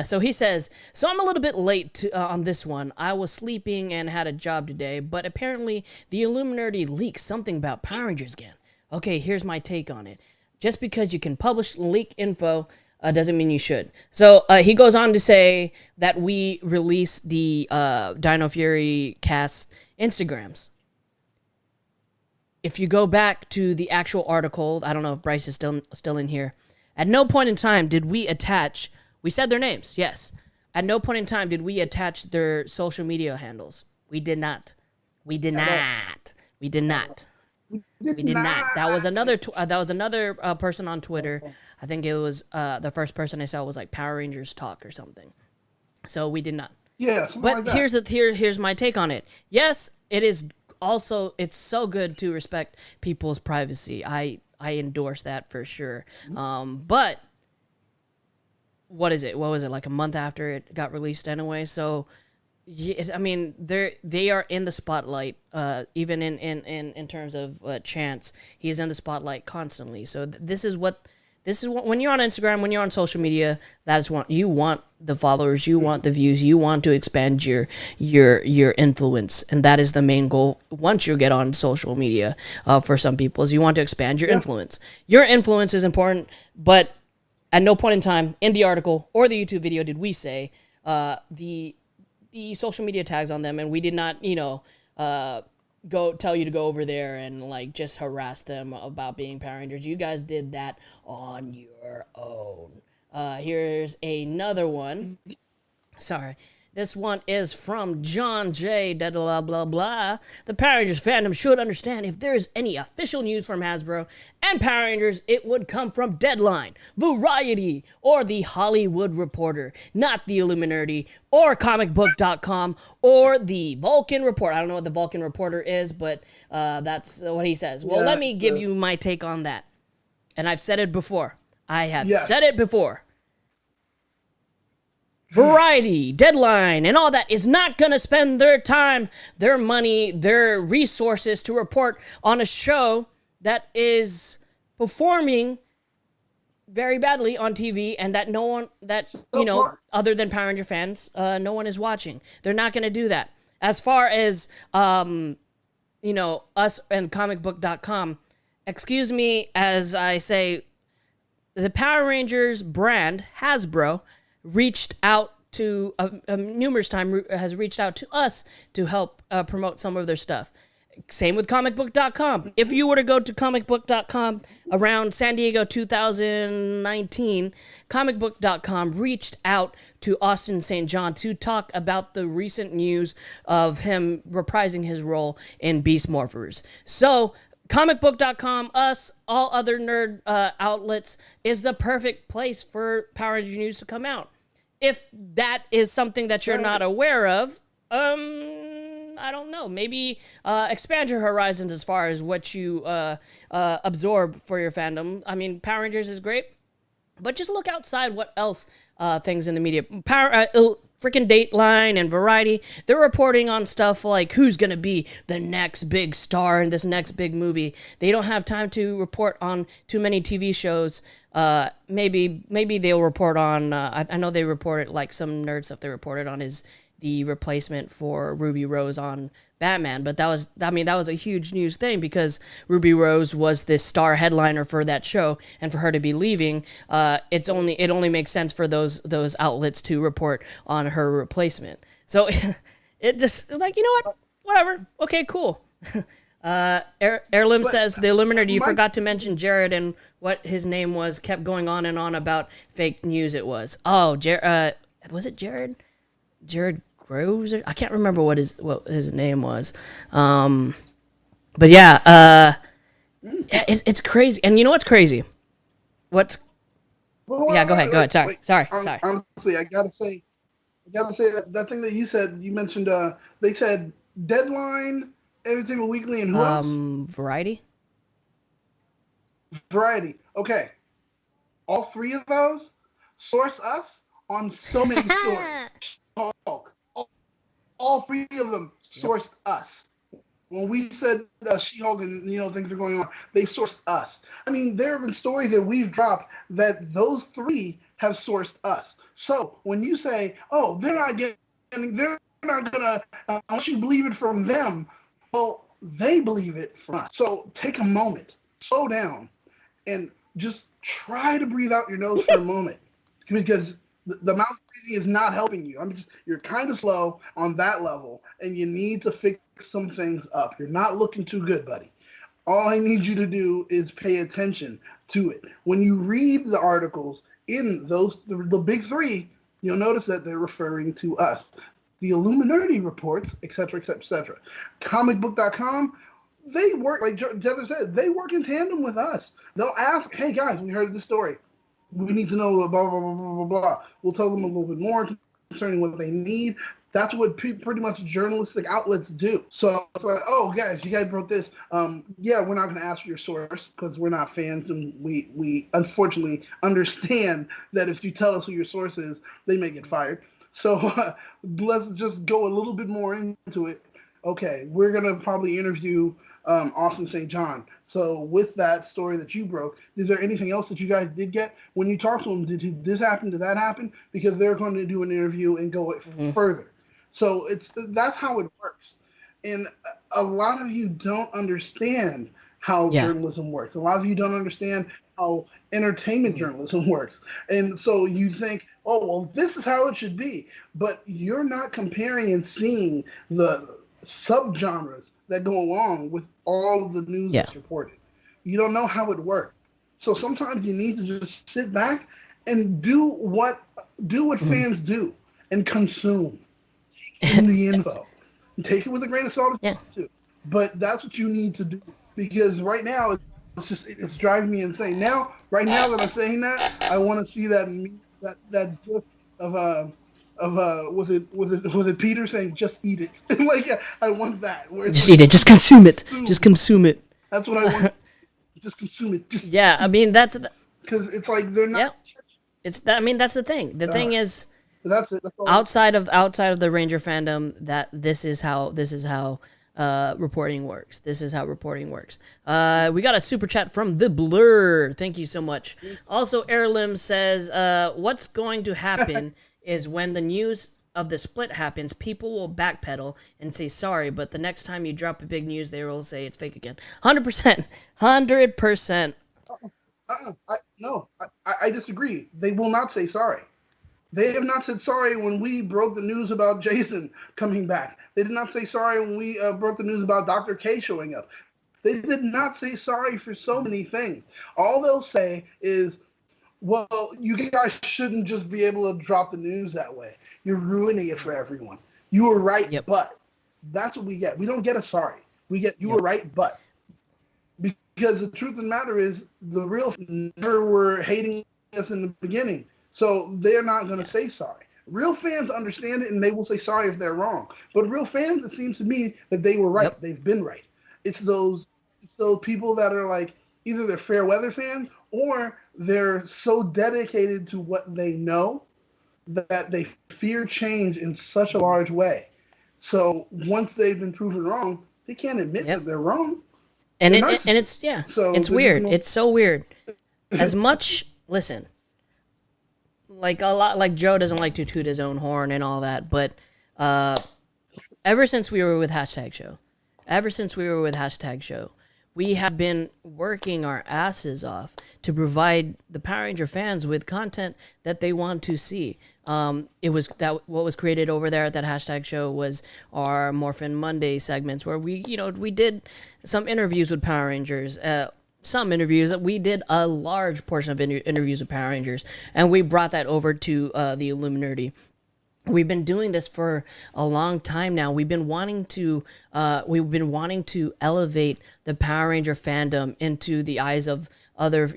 So he says, so I'm a little bit late on this one. I was sleeping and had a job today, but apparently the Illuminerdi leaked something about Power Rangers again. Okay, here's my take on it. Just because you can publish leak info doesn't mean you should. So he goes on to say that we released the Dino Fury cast Instagrams. If you go back to the actual article, I don't know if Bryce is still in here. At no point in time did we attach... We said their names, yes. At no point in time did we attach their social media handles. We did not. We did not. We did not. We did not. That was another person on Twitter. I think it was the first person I saw was like Power Rangers Talk or something. So we did not. Yeah, but like here's my take on it. Yes, it is also, it's so good to respect people's privacy. I endorse that for sure. But what is it? What was it, like a month after it got released anyway? So, I mean, they are in the spotlight, even in terms of Chance. He is in the spotlight constantly. So this is what when you're on Instagram, when you're on social media, that is what you want: the followers, you want the views, you want to expand your influence, and that is the main goal. Once you get on social media, for some people, is you want to expand your influence. Your influence is important, but at no point in time in the article or the YouTube video did we say the the social media tags on them, and we did not, go tell you to go over there and like just harass them about being Power Rangers. You guys did that on your own. Here's another one. Sorry. This one is from John J. Blah blah blah. The Power Rangers fandom should understand if there is any official news from Hasbro and Power Rangers, it would come from Deadline, Variety, or the Hollywood Reporter, not the Illuminerdi, or comicbook.com, or the Vulcan Report. I don't know what the Vulcan Reporter is, but that's what he says. Well, let me give you my take on that. And I've said it before. I have said it before. Variety, Deadline, and all that is not going to spend their time, their money, their resources to report on a show that is performing very badly on TV and that no one, other than Power Ranger fans, no one is watching. They're not going to do that. As far as, us and comicbook.com, excuse me as I say, the Power Rangers brand, Hasbro, reached out to numerous times has reached out to us to help promote some of their stuff. Same with comicbook.com. If you were to go to comicbook.com around San Diego 2019, comicbook.com reached out to Austin St. John to talk about the recent news of him reprising his role in Beast Morphers. So comicbook.com, us, all other nerd outlets is the perfect place for Power Ranger news to come out. If that is something that you're not aware of, I don't know. Maybe expand your horizons as far as what you absorb for your fandom. I mean, Power Rangers is great, but just look outside what else things in the media. Freaking Dateline and Variety, they're reporting on stuff like who's going to be the next big star in this next big movie. They don't have time to report on too many TV shows. Maybe they'll report on, I know they reported, like some nerd stuff they reported on is the replacement for Ruby Rose on Batman, but that was a huge news thing because Ruby Rose was this star headliner for that show, and for her to be leaving, it only makes sense for those outlets to report on her replacement. So it just like, you know what, whatever, okay, cool. Heirloom says the Illuminator, you forgot to mention Jared and what his name was, kept going on and on about fake news. It was was it Jared? Jared Groves? I can't remember what his name was. But yeah, it's crazy. And you know what's crazy? Go ahead. Sorry. Honestly, I gotta say that thing that you said. You mentioned they said Deadline, Entertainment Weekly, and who else? Variety. Okay, all three of those source us on so many stories. All three of them sourced us. When we said She-Hulk and things are going on, they sourced us. I mean, there have been stories that we've dropped that those three have sourced us. So when you say, "Oh, they're not gonna," unless you believe it from them, well, they believe it from us. So take a moment, slow down, and just try to breathe out your nose for a moment, because the mouth breathing is not helping you. You're kind of slow on that level, and you need to fix some things up. You're not looking too good, buddy. All I need you to do is pay attention to it. When you read the articles in the big three, you'll notice that they're referring to us. The Illuminerdi reports, etc., etc., etc. Comicbook.com, they work, like Jether said, they work in tandem with us. They'll ask, "Hey guys, we heard this story. We need to know blah, blah, blah, blah, blah, blah." We'll tell them a little bit more concerning what they need. That's what pretty much journalistic outlets do. So it's like, "Oh, guys, you guys wrote this. Yeah, we're not going to ask for your source because we're not fans, and we unfortunately understand that if you tell us who your source is, they may get fired. So let's just go a little bit more into it. Okay, we're going to probably interview Austin St. John. So with that story that you broke, is there anything else that you guys did get? When you talked to them, did this happen? Did that happen? Because they're going to do an interview and go further. So that's how it works. And a lot of you don't understand how journalism works. A lot of you don't understand how entertainment journalism works. And so you think, oh, well, this is how it should be. But you're not comparing and seeing the subgenres that go along with all of the news Yeah. that's reported. You don't know how it works. So sometimes you need to just sit back and do what fans do and consume in the info. Take it with a grain of salt if you Yeah. want to. But that's what you need to do. Because right now it's driving me insane. Right now that I'm saying that, I want to see that gif was it Peter saying just eat it. Like, yeah, I want that. Where it's Just like, eat it. Just consume it. Just consume it. that's what I want. Just consume it. Just Yeah, I mean that's because it's like they're not. yeah. It's that. I mean that's the thing. The thing is, That's it. That's all. outside of the Ranger fandom, that this is how reporting works. This is how reporting works. We got a super chat from the Blur. Thank you so much. Also, Heirloom says, "What's going to happen is when the news of the split happens, people will backpedal and say sorry, but the next time you drop a big news, they will say it's fake again." 100%, 100%. I disagree. They will not say sorry. They have not said sorry when we broke the news about Jason coming back. They did not say sorry when we broke the news about Dr. K showing up. They did not say sorry for so many things. All they'll say is, well, you guys shouldn't just be able to drop the news that way. You're ruining it for everyone. You were right, Yep. but that's what we get. We don't get a sorry. We get you were right, but. Because the truth of the matter is, the real never were hating us in the beginning. So they're not going to say sorry. Real fans understand it, and they will say sorry if they're wrong. But real fans, it seems to me that they were right. Yep. They've been right. It's those people that are like, either they're fair weather fans or they're so dedicated to what they know that they fear change in such a large way. So once they've been proven wrong, they can't admit that they're wrong. And They're it's So it's there's weird. no- It's so weird. As much listen, like a lot, like Joe doesn't like to toot his own horn and all that, but ever since we were with Hashtag Show, we have been working our asses off to provide the Power Ranger fans with content that they want to see. It was that what was created over there at that Hashtag Show was our Morphin Monday segments where we did some interviews with Power Rangers. Some interviews. We did a large portion of interviews with Power Rangers, and we brought that over to the Illuminerdi. We've been doing this for a long time now. We've been wanting to elevate the Power Ranger fandom into the eyes of other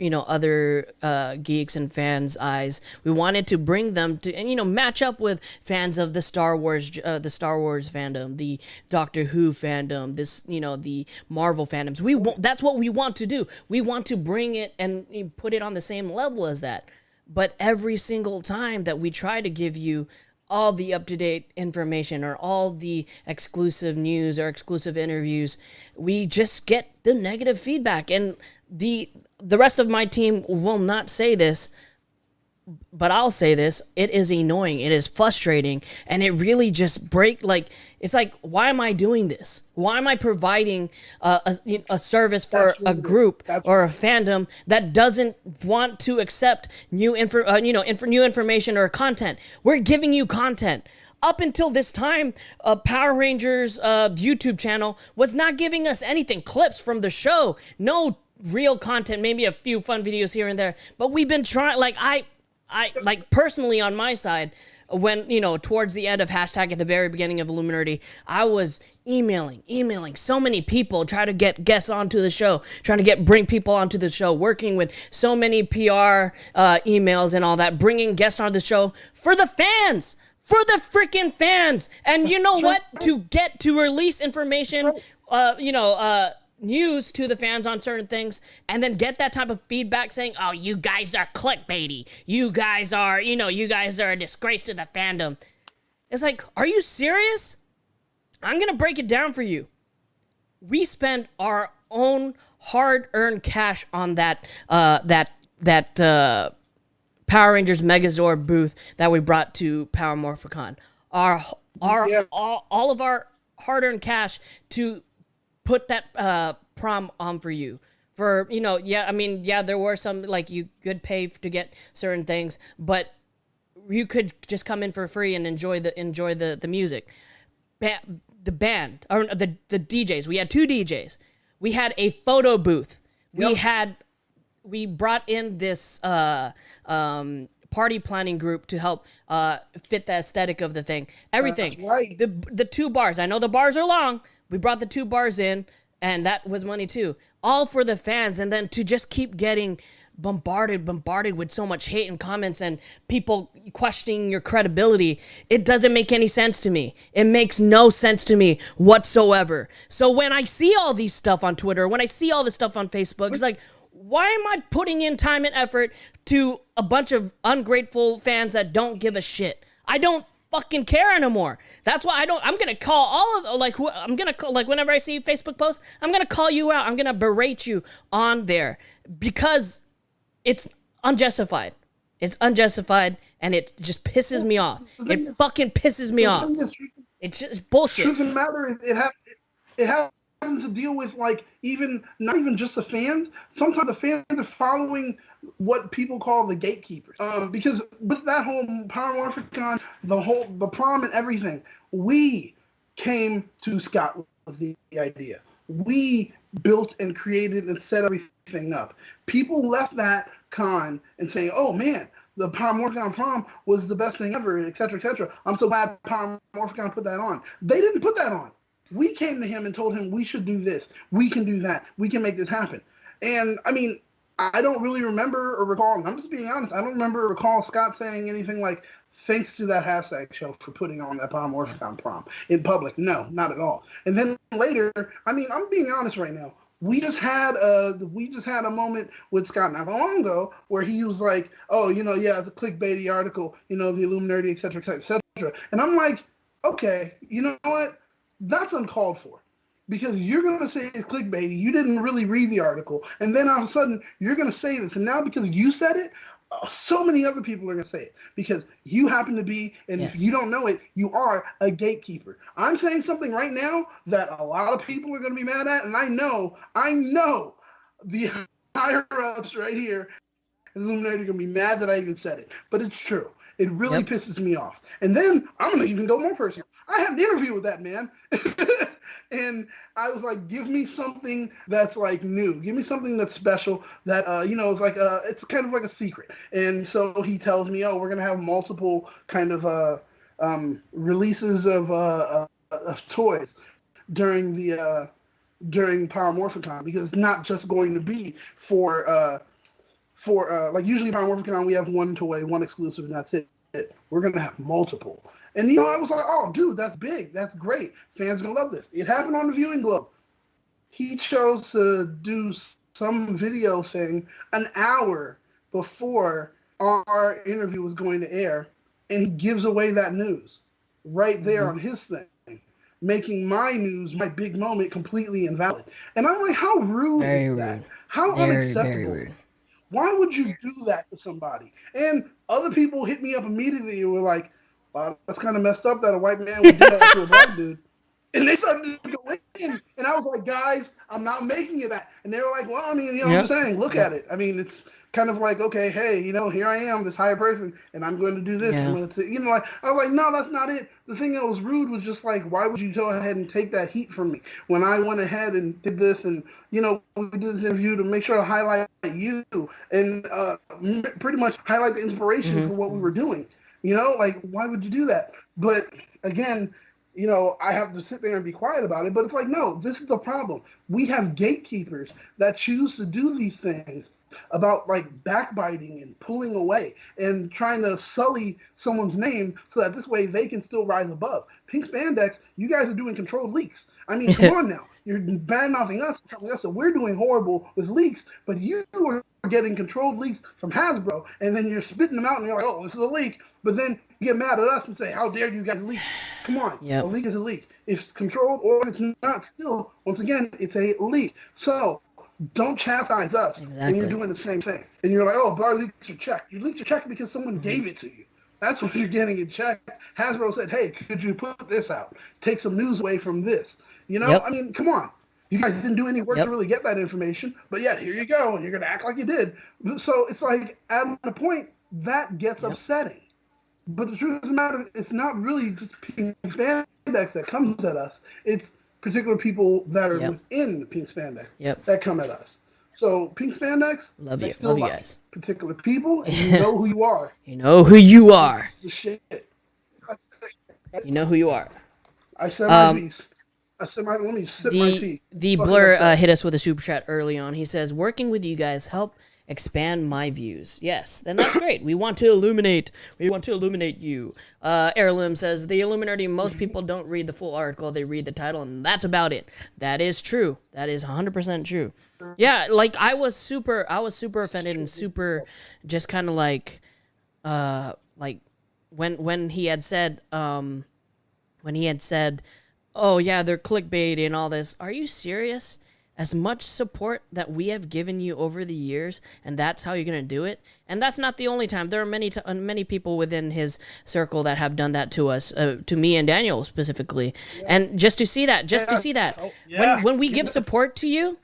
geeks and fans' eyes. We wanted to bring them to and match up with fans of the Star Wars fandom, the Doctor Who fandom, the Marvel fandoms. That's what we want to do. We want to bring it and put it on the same level as that. But every single time that we try to give you all the up-to-date information or all the exclusive news or exclusive interviews, we just get the negative feedback. And the rest of my team will not say this, but I'll say this: it is annoying, it is frustrating, and it really just it's like, why am I doing this? Why am I providing a service for a group or a fandom that doesn't want to accept new information or content? We're giving you content. Up until this time, Power Rangers YouTube channel was not giving us anything, clips from the show, no real content, maybe a few fun videos here and there. But we've been trying, I personally on my side, when towards the end of Hashtag at the very beginning of Illuminerdi, I was emailing so many people, trying to get guests onto the show, trying to bring people onto the show, working with so many PR emails and all that, bringing guests onto the show for the fans. For the freaking fans. And you know what? To release information, news to the fans on certain things, and then get that type of feedback saying, oh, you guys are clickbaity. You guys are a disgrace to the fandom. It's like, are you serious? I'm going to break it down for you. We spend our own hard-earned cash on that Power Rangers Megazord booth that we brought to Power Morphicon. All of our hard-earned cash to put that prom on for you. For, there were some, you could pay to get certain things, but you could just come in for free and enjoy the music. The band or the DJs. We had 2 DJs. We had a photo booth. We brought in this party planning group to help fit the aesthetic of the thing. Everything. That's right. The 2 bars. I know the bars are long. We brought the 2 bars in, and that was money too. All for the fans, and then to just keep getting bombarded with so much hate and comments and people questioning your credibility, it doesn't make any sense to me. It makes no sense to me whatsoever. So when I see all these stuff on Twitter, when I see all this stuff on Facebook, it's like, why am I putting in time and effort to a bunch of ungrateful fans that don't give a shit? I don't fucking care anymore. That's why I'm gonna call all of, like, I'm gonna call, like, whenever I see Facebook posts, I'm gonna call you out. I'm gonna berate you on there because it's unjustified. It's unjustified, and it just pisses me off. It fucking pisses me off. It's just bullshit. Truth of the matter, it happens to deal with, like, not even just the fans. Sometimes the fans are following what people call the gatekeepers. Because with that whole Power Morphicon, the prom and everything, we came to Scott with the idea. We built and created and set everything up. People left that con and saying, "Oh man, the Power Morphicon prom was the best thing ever," etc., etc. I'm so glad Power Morphicon put that on. They didn't put that on. We came to him and told him we should do this, we can do that, we can make this happen. And I mean, I don't really remember or recall, I'm just being honest, I don't remember or recall Scott saying anything like, "Thanks to that hashtag show for putting on that Power Morphicon prom" in public. No, not at all. And then later, I mean, I'm being honest right now. We just had a moment with Scott not long ago where he was like, "Oh, yeah, it's a clickbaity article, the Illuminerdi, et cetera, et cetera, et cetera." And I'm like, okay, you know what? That's uncalled for. Because you're going to say it's clickbaity, you didn't really read the article, and then all of a sudden you're going to say this, and now because you said it, so many other people are going to say it because you happen to be, and if you don't know it, you are a gatekeeper. I'm saying something right now that a lot of people are going to be mad at, and I know the higher ups right here in Illuminati are going to be mad that I even said it, but it's true. It really pisses me off. And then I'm going to even go more personal. I had an interview with that man. And I was like, give me something that's like new. Give me something that's special that, it's like, it's kind of like a secret. And so he tells me, "Oh, we're going to have multiple kind of releases of toys during Power Morphicon, because it's not just going to be for like usually Power Morphicon, we have one toy, one exclusive, and that's it. We're going to have multiple. And, I was like, "Oh, dude, that's big. That's great. Fans are going to love this." It happened on the Viewing Globe. He chose to do some video thing an hour before our interview was going to air, and he gives away that news right there on his thing, making my news, my big moment, completely invalid. And I'm like, how rude is that? How unacceptable. Why would you do that to somebody? And other people hit me up immediately and were like, "Wow, that's kind of messed up that a white man would do that to a black dude." And they started to go in. And I was like, "Guys, I'm not making it that." And they were like, "Well, I mean, what I'm saying, look at it. I mean, it's kind of like, okay, hey, here I am, this higher person, and I'm going to do this." I'm going to, like, I was like, "No, that's not it." The thing that was rude was just like, why would you go ahead and take that heat from me when I went ahead and did this, and, we did this interview to make sure to highlight you and pretty much highlight the inspiration for what we were doing. Like, why would you do that? But again, I have to sit there and be quiet about it. But it's like, no, this is the problem. We have gatekeepers that choose to do these things about, like, backbiting and pulling away and trying to sully someone's name so that this way they can still rise above. Pink Spandex, you guys are doing controlled leaks. I mean, come on now. You're bad-mouthing us, telling us that we're doing horrible with leaks, but you are getting controlled leaks from Hasbro, and then you're spitting them out, and you're like, "Oh, this is a leak." But then you get mad at us and say, "How dare you guys leak?" Come on. A leak is a leak. It's controlled or it's not, still, once again, it's a leak. So don't chastise us when you're doing the same thing. And you're like, "Oh, but our leaks are checked." Your leaks are checked because someone gave it to you. That's what you're getting in check. Hasbro said, "Hey, could you put this out? Take some news away from this." I mean, come on. You guys didn't do any work to really get that information, but yet here you go, and you're going to act like you did. So it's like, at a point, that gets upsetting. But the truth of the matter, it's not really just pink spandex that comes at us. It's particular people that are Yep. within pink spandex Yep. that come at us. So pink spandex, Love they you. still Love you like guys. particular people, and you know who you are. You know who you are. It's the shit. You know who you are. I said my piece. Let me sip my tea. The Fucking Blur upset. hit us with a super chat early on. He says, "Working with you guys help expand my views." Yes, then that's great. We want to illuminate. We want to illuminate you. Heirloom says, "The Illuminati. Most people don't read the full article. They read the title, and that's about it." That is true. That is 100% true. Yeah, like I was super offended and super, just kind of like when he had said oh yeah, they're clickbait and all this. Are you serious? As much support that we have given you over the years, and that's how you're gonna do it? And that's not the only time. There are many people within his circle that have done that to us, to me and Daniel specifically. And just to see that, when we give support to you,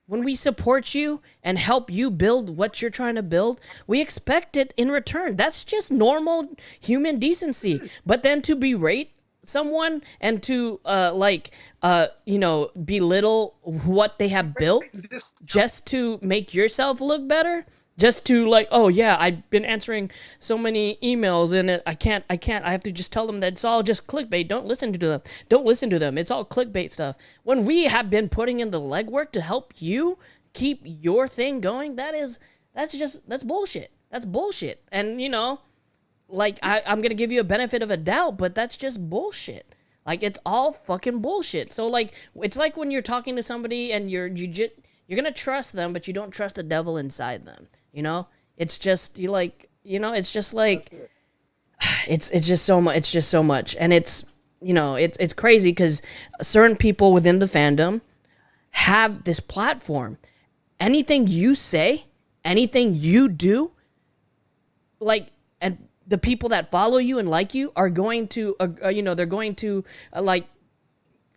when we support you and help you build what you're trying to build, we expect it in return. That's just normal human decency. But then to berate someone and to belittle what they have built just to make yourself look better, just to like, oh yeah, I've been answering so many emails and I can't, I have to just tell them that it's all just clickbait. Don't listen to them. It's all clickbait stuff. When we have been putting in the legwork to help you keep your thing going, that's bullshit. That's bullshit. And like I'm gonna give you a benefit of a doubt, but that's just bullshit. Like it's all fucking bullshit. So like it's like when you're talking to somebody and you're gonna trust them, but you don't trust the devil inside them. It's just it's just like it's just so much. It's just so much, and it's it's crazy because certain people within the fandom have this platform. Anything you say, anything you do, like and the people that follow you and like you are going to, they're going to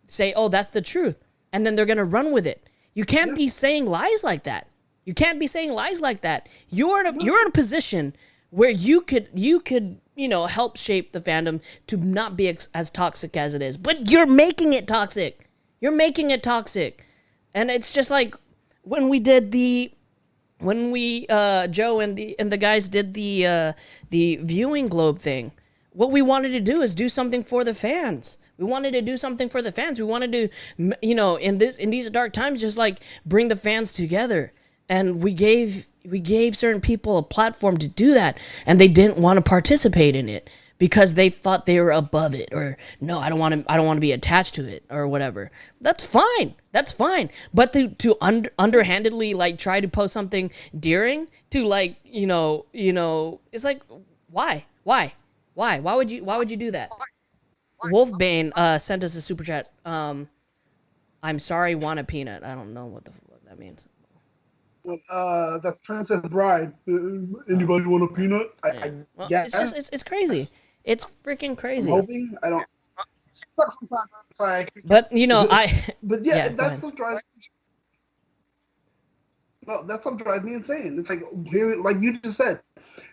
say, oh, that's the truth. And then they're going to run with it. You can't be saying lies like that. You can't be saying lies like that. You're in a position where you could help shape the fandom to not be as toxic as it is. But you're making it toxic. And it's just like when we did Joe and the guys did the viewing globe thing, what we wanted to do is do something for the fans. We wanted to do something for the fans. We wanted to, in these dark times, just like bring the fans together. And we gave certain people a platform to do that, and they didn't want to participate in it because they thought they were above it, or no, I don't want to be attached to it, or whatever. That's fine. But to underhandedly like try to post something daring to like it's like why would you do that? Wolfbane sent us a super chat. I'm sorry, want a peanut. I don't know what the fuck that means. That Princess Bride. Anybody want a peanut? Well, it's crazy. It's freaking crazy. I'm hoping I don't. But But yeah, that's what drives. No, that's what drives me insane. It's like here, like you just said,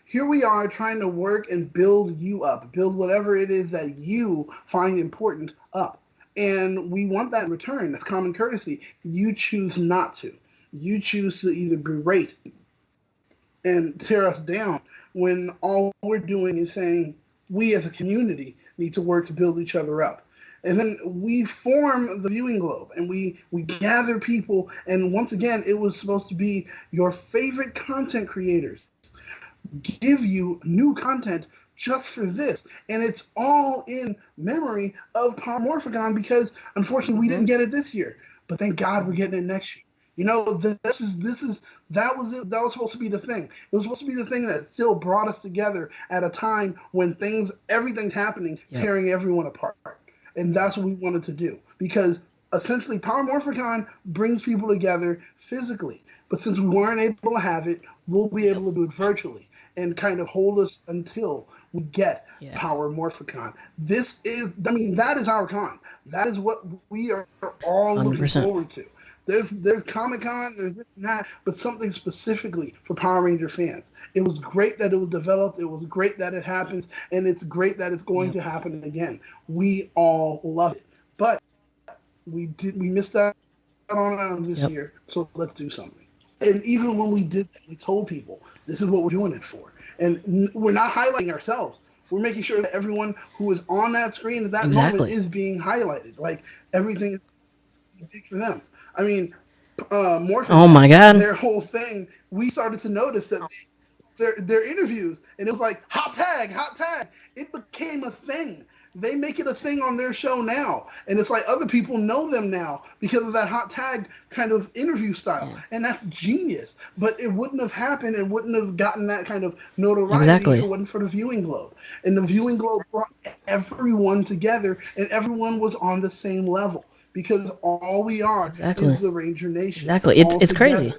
here we are trying to work and build you up, build whatever it is that you find important up, and we want that in return. That's common courtesy. You choose not to. You choose to either berate and tear us down when all we're doing is saying we as a community need to work to build each other up. And then we form the viewing globe and we gather people. And once again, it was supposed to be your favorite content creators give you new content just for this. And it's all in memory of Power Morphagon because unfortunately we didn't get it this year. But thank God we're getting it next year. That was supposed to be the thing. It was supposed to be the thing that still brought us together at a time when everything's happening, tearing everyone apart. And that's what we wanted to do. Because essentially Power Morphicon brings people together physically. But since we weren't able to have it, we'll be able to do it virtually and kind of hold us until we get Power Morphicon. That is our con. That is what we are all 100%. looking forward to. There's Comic Con, there's this and that, but something specifically for Power Ranger fans. It was great that it was developed. It was great that it happens, and it's great that it's going to happen again. We all love it, but we missed out on this year. So let's do something. And even when we did that, we told people this is what we're doing it for, and we're not highlighting ourselves. We're making sure that everyone who is on that screen at that moment is being highlighted. Like everything is big for them. I mean, Morphin. Oh my God! Their whole thing. We started to notice that their interviews, and it was like hot tag. It became a thing. They make it a thing on their show now, and it's like other people know them now because of that hot tag kind of interview style, and that's genius. But it wouldn't have happened and wouldn't have gotten that kind of notoriety if it wasn't for the Viewing Globe. And the Viewing Globe brought everyone together, and everyone was on the same level because all we are is the Ranger Nation. Exactly, it's crazy,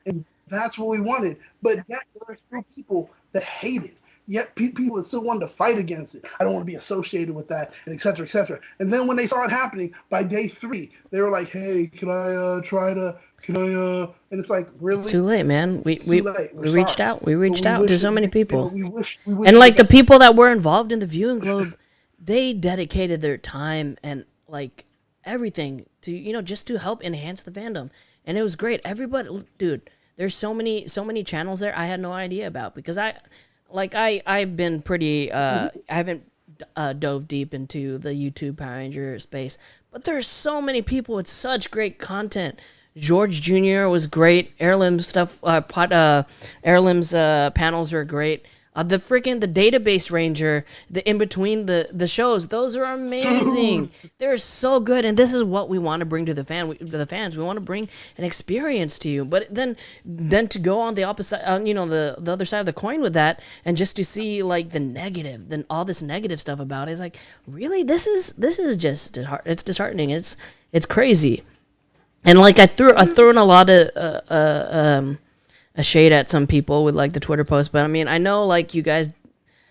and that's what we wanted. But yet there are still people that hate it. Yet people that still wanted to fight against it. I don't want to be associated with that, and et cetera, et cetera. And then when they saw it happening, by day 3, they were like, hey, can I and it's like, really? It's too late, man. We reached out. We reached out to so many people. We wish and like the people that were involved in the Viewing Globe, they dedicated their time and like everything to, just to help enhance the fandom. And it was great. Everybody, dude, there's so many channels there I had no idea about because I've been pretty, I haven't dove deep into the YouTube Power Ranger space, but there's so many people with such great content. George Jr. was great. Heirloom stuff, Heirloom's panels are great. The Database Ranger, the in between the shows, those are amazing. They're so good, and this is what we want to bring to the fans. We want to bring an experience to you. But then to go on the opposite, the other side of the coin with that, and just to see like the negative, then all this negative stuff about it is like, really, this is just it's disheartening. It's crazy, and like I threw in a lot of a shade at some people with like the Twitter post, but I mean, I know like you guys,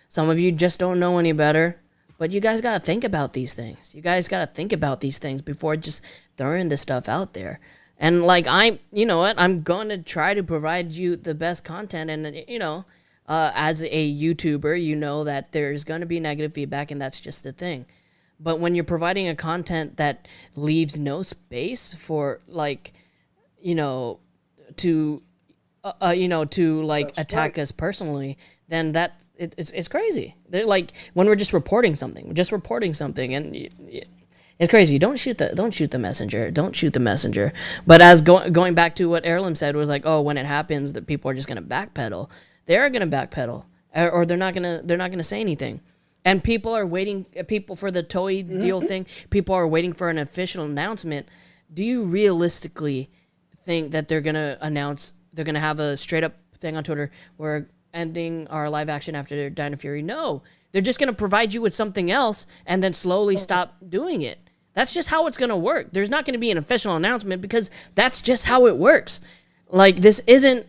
some of you just don't know any better, but you guys got to think about these things. You guys got to think about these things before just throwing this stuff out there. And like, you know what, I'm going to try to provide you the best content. And as a YouTuber, you know that there's going to be negative feedback, and that's just the thing. But when you're providing a content that leaves no space for like, to like attack us personally, then it's crazy. They're like when we're just reporting something, and it's crazy. Don't shoot the messenger. Don't shoot the messenger. But as going back to what Heirloom said was like, oh, when it happens, that people are just gonna backpedal. They are gonna backpedal, or they're not gonna say anything. And people are waiting. People for the Toei deal thing. People are waiting for an official announcement. Do you realistically think that they're gonna announce? They're going to have a straight up thing on Twitter, we're ending our live action after Dino Fury? No. They're just going to provide you with something else and then slowly stop doing it. That's just how it's going to work. There's not going to be an official announcement because that's just how it works. Like, this isn't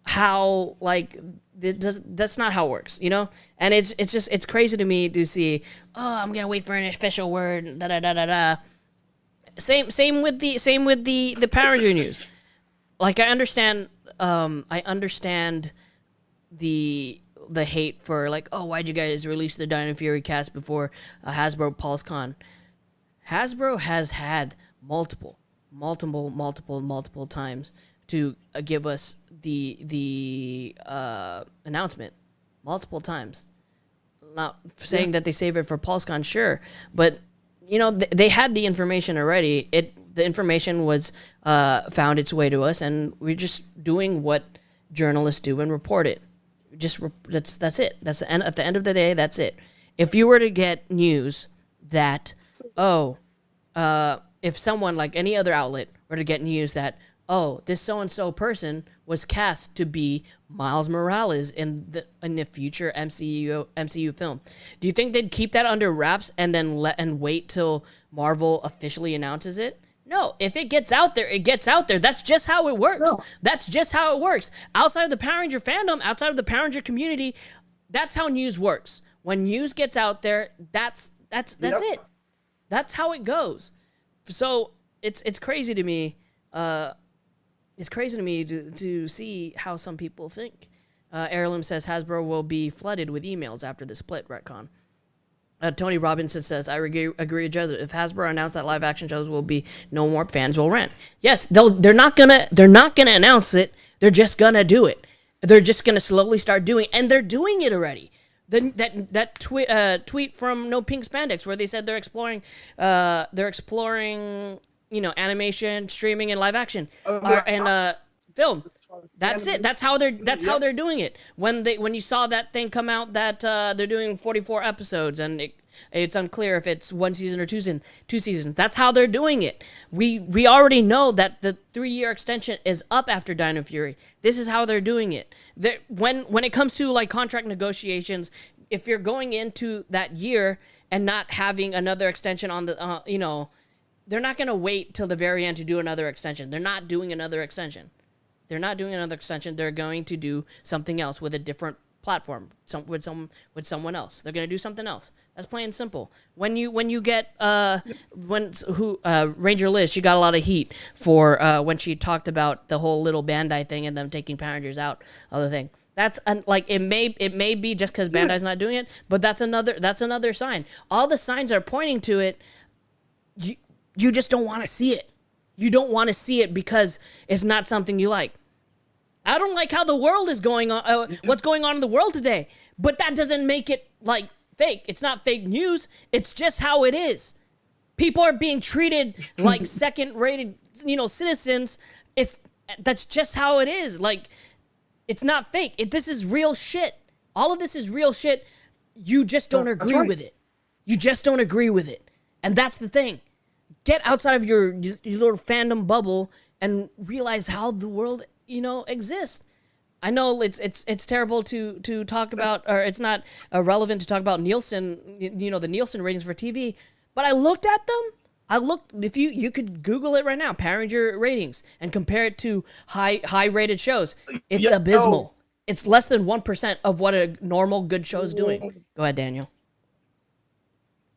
how, like, that's not how it works, And it's crazy to me to see, oh, I'm going to wait for an official word, da-da-da-da-da. Same with the Power Ranger news. Like, I understand the hate for like, oh, why'd you guys release the Dino Fury cast before Hasbro PulseCon? Hasbro has had multiple times to give us the announcement multiple times. Not saying that they save it for PulseCon, sure, but they had the information already. The information was found its way to us, and we're just doing what journalists do and report it. That's it. That's the end. At the end of the day, that's it. If you were to get news that, if someone like any other outlet were to get news that, oh, this so and so person was cast to be Miles Morales in the future MCU film, do you think they'd keep that under wraps and then wait till Marvel officially announces it? No, if it gets out there, it gets out there. That's just how it works. No. That's just how it works. Outside of the Power Ranger fandom, outside of the Power Ranger community, that's how news works. When news gets out there, that's it. That's how it goes. So it's crazy to me. It's crazy to me to see how some people think. Heirloom says Hasbro will be flooded with emails after the split retcon. Tony Robinson says, I agree with Joe. If Hasbro announced that live action shows will be no more, fans will rent. Yes, they're not gonna announce it. They're just gonna do it. They're just gonna slowly start doing it, and they're doing it already. That tweet from No Pink Spandex where they said they're exploring animation, streaming, and live action, and film. That's it. That's how they're doing it. When you saw that thing come out that they're doing 44 episodes and it's unclear if it's one season or two seasons. That's how they're doing it. We already know that the 3-year extension is up after Dino Fury. This is how they're doing it. When it comes to like contract negotiations, if you're going into that year and not having another extension on the they're not going to wait till the very end to do another extension. They're not doing another extension. They're going to do something else with a different platform, with someone else. They're going to do something else. That's plain and simple. When you get Ranger Liz, she got a lot of heat for when she talked about the whole little Bandai thing and them taking Power Rangers out of the thing. That's it may be just because Bandai's not doing it, but that's another sign. All the signs are pointing to it. You just don't want to see it. You don't want to see it because it's not something you like. I don't like how the world is going on, what's going on in the world today. But that doesn't make it, like, fake. It's not fake news. It's just how it is. People are being treated like second-rated, citizens. That's just how it is. Like, it's not fake. This is real shit. All of this is real shit. You just don't agree with it. You just don't agree with it. And that's the thing. Get outside of your little fandom bubble and realize how the world, exists. I know it's terrible to talk about, or it's not relevant to talk about Nielsen, the Nielsen ratings for TV. But I looked at them. If you could Google it right now, Power Ranger ratings, and compare it to high rated shows. It's abysmal. It's less than 1% of what a normal good show is doing. Go ahead, Daniel.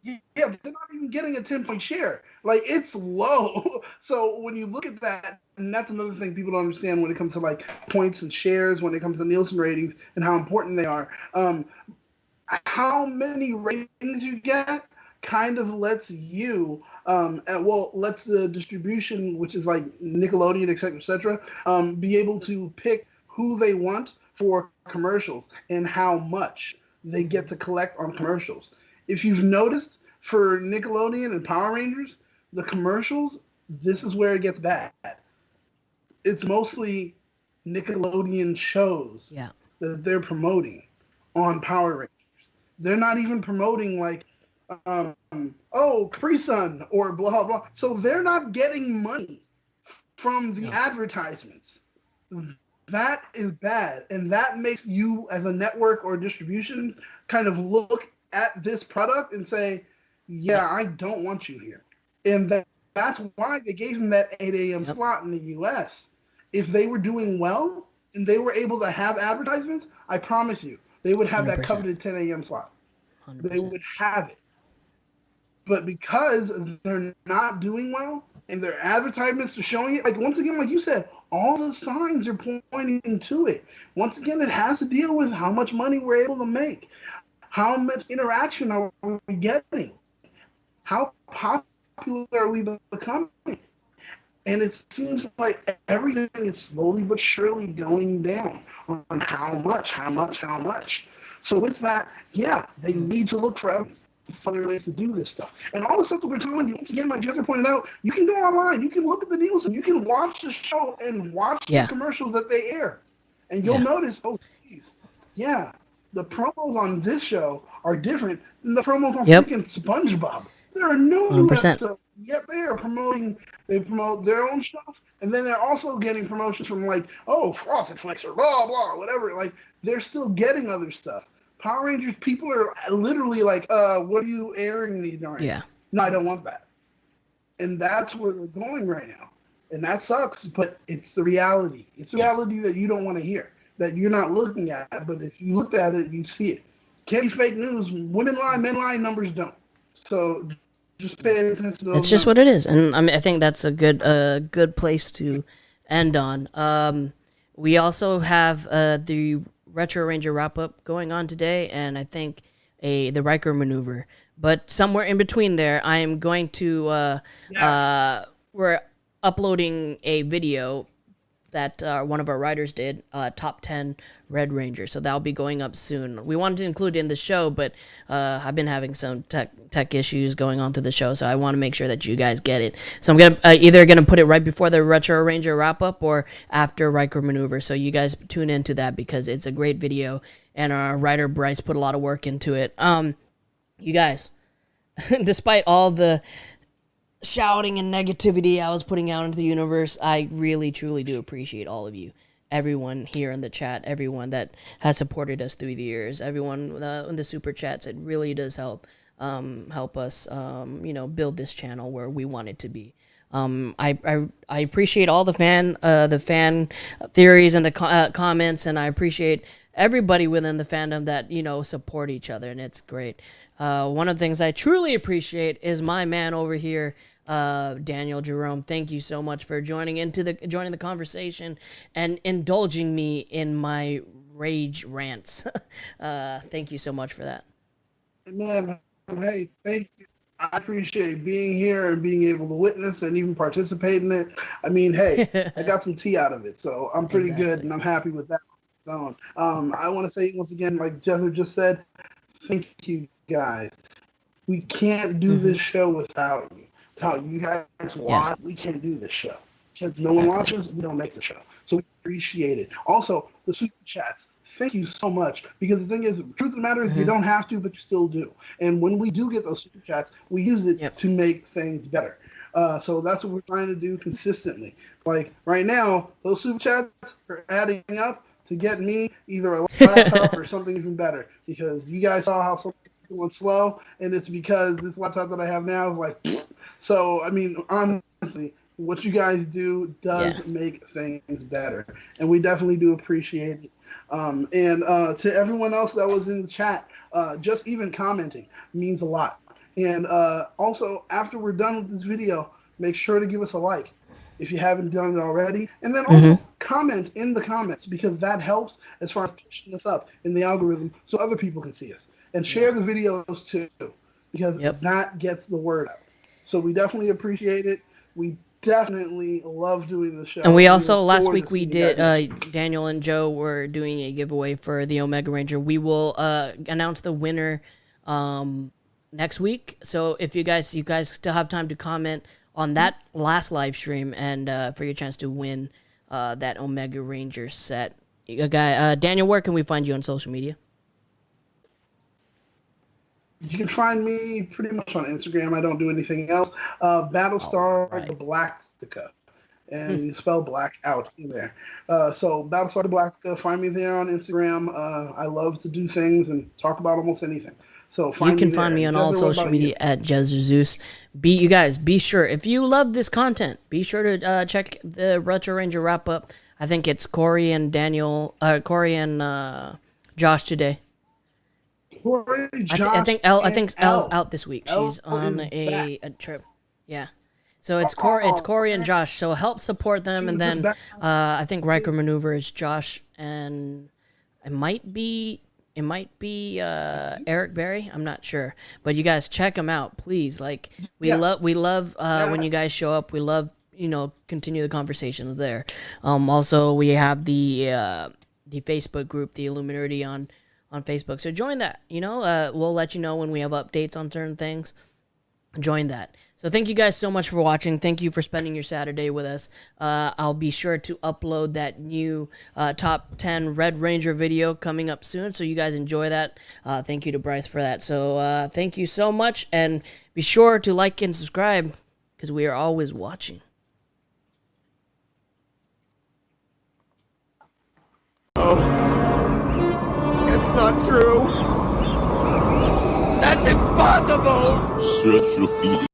Yeah, they're not even getting a 10-point share. Like, it's low. So when you look at that, and that's another thing people don't understand when it comes to like points and shares, when it comes to Nielsen ratings and how important they are. How many ratings you get kind of lets you, lets the distribution, which is like Nickelodeon, et cetera, be able to pick who they want for commercials and how much they get to collect on commercials. If you've noticed, for Nickelodeon and Power Rangers, the commercials, this is where it gets bad. It's mostly Nickelodeon shows that they're promoting on Power Rangers. They're not even promoting like, Capri Sun or blah, blah, blah. So they're not getting money from the advertisements. That is bad. And that makes you, as a network or distribution, kind of look at this product and say, yeah, I don't want you here. And that's why they gave them that 8 a.m. slot in the U.S. If they were doing well and they were able to have advertisements, I promise you, they would have 100%. That coveted 10 a.m. slot. 100%. They would have it. But because they're not doing well and their advertisements are showing it, like once again, like you said, all the signs are pointing to it. Once again, it has to deal with how much money we're able to make. How much interaction are we getting? How popular are we becoming? And it seems like everything is slowly but surely going down on how much. So with that, they need to look for other ways to do this stuff. And all the stuff that we're telling you, once again, like Jessica pointed out, you can go online, you can look at the Nielsen, you can watch the show and watch the commercials that they air. And you'll notice, the promos on this show are different than the promos on freaking SpongeBob. There are no 100%. episodes. Yet they promote their own stuff, and then they're also getting promotions from like, Frosted Flakes or blah, blah, whatever. Like, they're still getting other stuff. Power Rangers, people are literally like, what are you airing these on? Yeah. No, I don't want that. And that's where they're going right now. And that sucks, but it's the reality. It's the reality that you don't want to hear, that you're not looking at, but if you looked at it, you'd see it. Can't be fake news. Women lie, men lie, numbers don't. So Just pay attention to those It's just what it is, and I mean, I think that's a good place to end on. We also have the Retro Ranger wrap up going on today, and I think the Riker maneuver. But somewhere in between there, I am going to we're uploading a video that one of our writers did, top 10 Red Ranger. So that'll be going up soon. We wanted to include it in the show, but I've been having some tech issues going on through the show, so I want to make sure that you guys get it. So I'm gonna either gonna put it right before the Retro Ranger wrap up or after Riker Maneuver. So you guys tune into that because it's a great video, and our writer Bryce put a lot of work into it. You guys, despite all the shouting and negativity I was putting out into the universe, I really truly do appreciate all of you, everyone here in the chat, everyone that has supported us through the years, everyone in the super chats. It really does help us build this channel where we want it to be. I appreciate all the fan theories and the comments, and I appreciate everybody within the fandom that support each other, and it's great. One of the things I truly appreciate is my man over here, Daniel Jerome. Thank you so much for joining the conversation and indulging me in my rage rants. Thank you so much for that. Man, hey, thank you. I appreciate being here and being able to witness and even participate in it. I mean, hey, I got some tea out of it, so I'm pretty good, and I'm happy with that. I want to say once again, like Jezza just said, thank you guys. We can't do this show without you. Without you guys watch, we can't do this show. Because no one watches, we don't make the show. So we appreciate it. Also, the super chats. Thank you so much. Because the thing is, the truth of the matter is, you don't have to, but you still do. And when we do get those super chats, we use it to make things better. So that's what we're trying to do consistently. Like right now, those super chats are adding up to get me either a laptop or something even better. Because you guys saw how something's going slow, and it's because this laptop that I have now is like, so I mean, honestly, what you guys do does make things better, and we definitely do appreciate it. And to everyone else that was in the chat, just even commenting means a lot. And also, after we're done with this video, make sure to give us a like if you haven't done it already. And then also comment in the comments, because that helps as far as pushing us up in the algorithm so other people can see us. And share the videos too, because that gets the word out. So we definitely appreciate it. We definitely love doing the show. And we also, last week we did, Daniel and Joe were doing a giveaway for the Omega Ranger. We will announce the winner next week. So if you guys still have time to comment on that last live stream and for your chance to win that Omega Ranger set. Daniel, where can we find you on social media? You can find me pretty much on Instagram. I don't do anything else. Battlestar Galactica. And you spell black out in there. So Battlestar Galactica, find me there on Instagram. I love to do things and talk about almost anything. So you can find me on all social media at JezzaZeus. You guys, be sure, if you love this content, be sure to check the Retro Ranger wrap up. I think it's Corey and Josh today. I think Elle's out this week. She's on a trip. Yeah. So it's Corey and Josh. So help support them, and then I think Riker Maneuver is Josh, and it might be Eric Berry. I'm not sure, but you guys check them out, please. Like we love when you guys show up. We love continue the conversations there. Also we have the Facebook group, the Illuminerdi on Facebook. So join that. We'll let you know when we have updates on certain things. Join that. So thank you guys so much for watching. Thank you for spending your Saturday with us. I'll be sure to upload that new top 10 Red Ranger video coming up soon, so you guys enjoy that. Thank you to Bryce for that. So thank you so much, and be sure to like and subscribe, because we are always watching. It's not true. That's impossible. Search your feelings.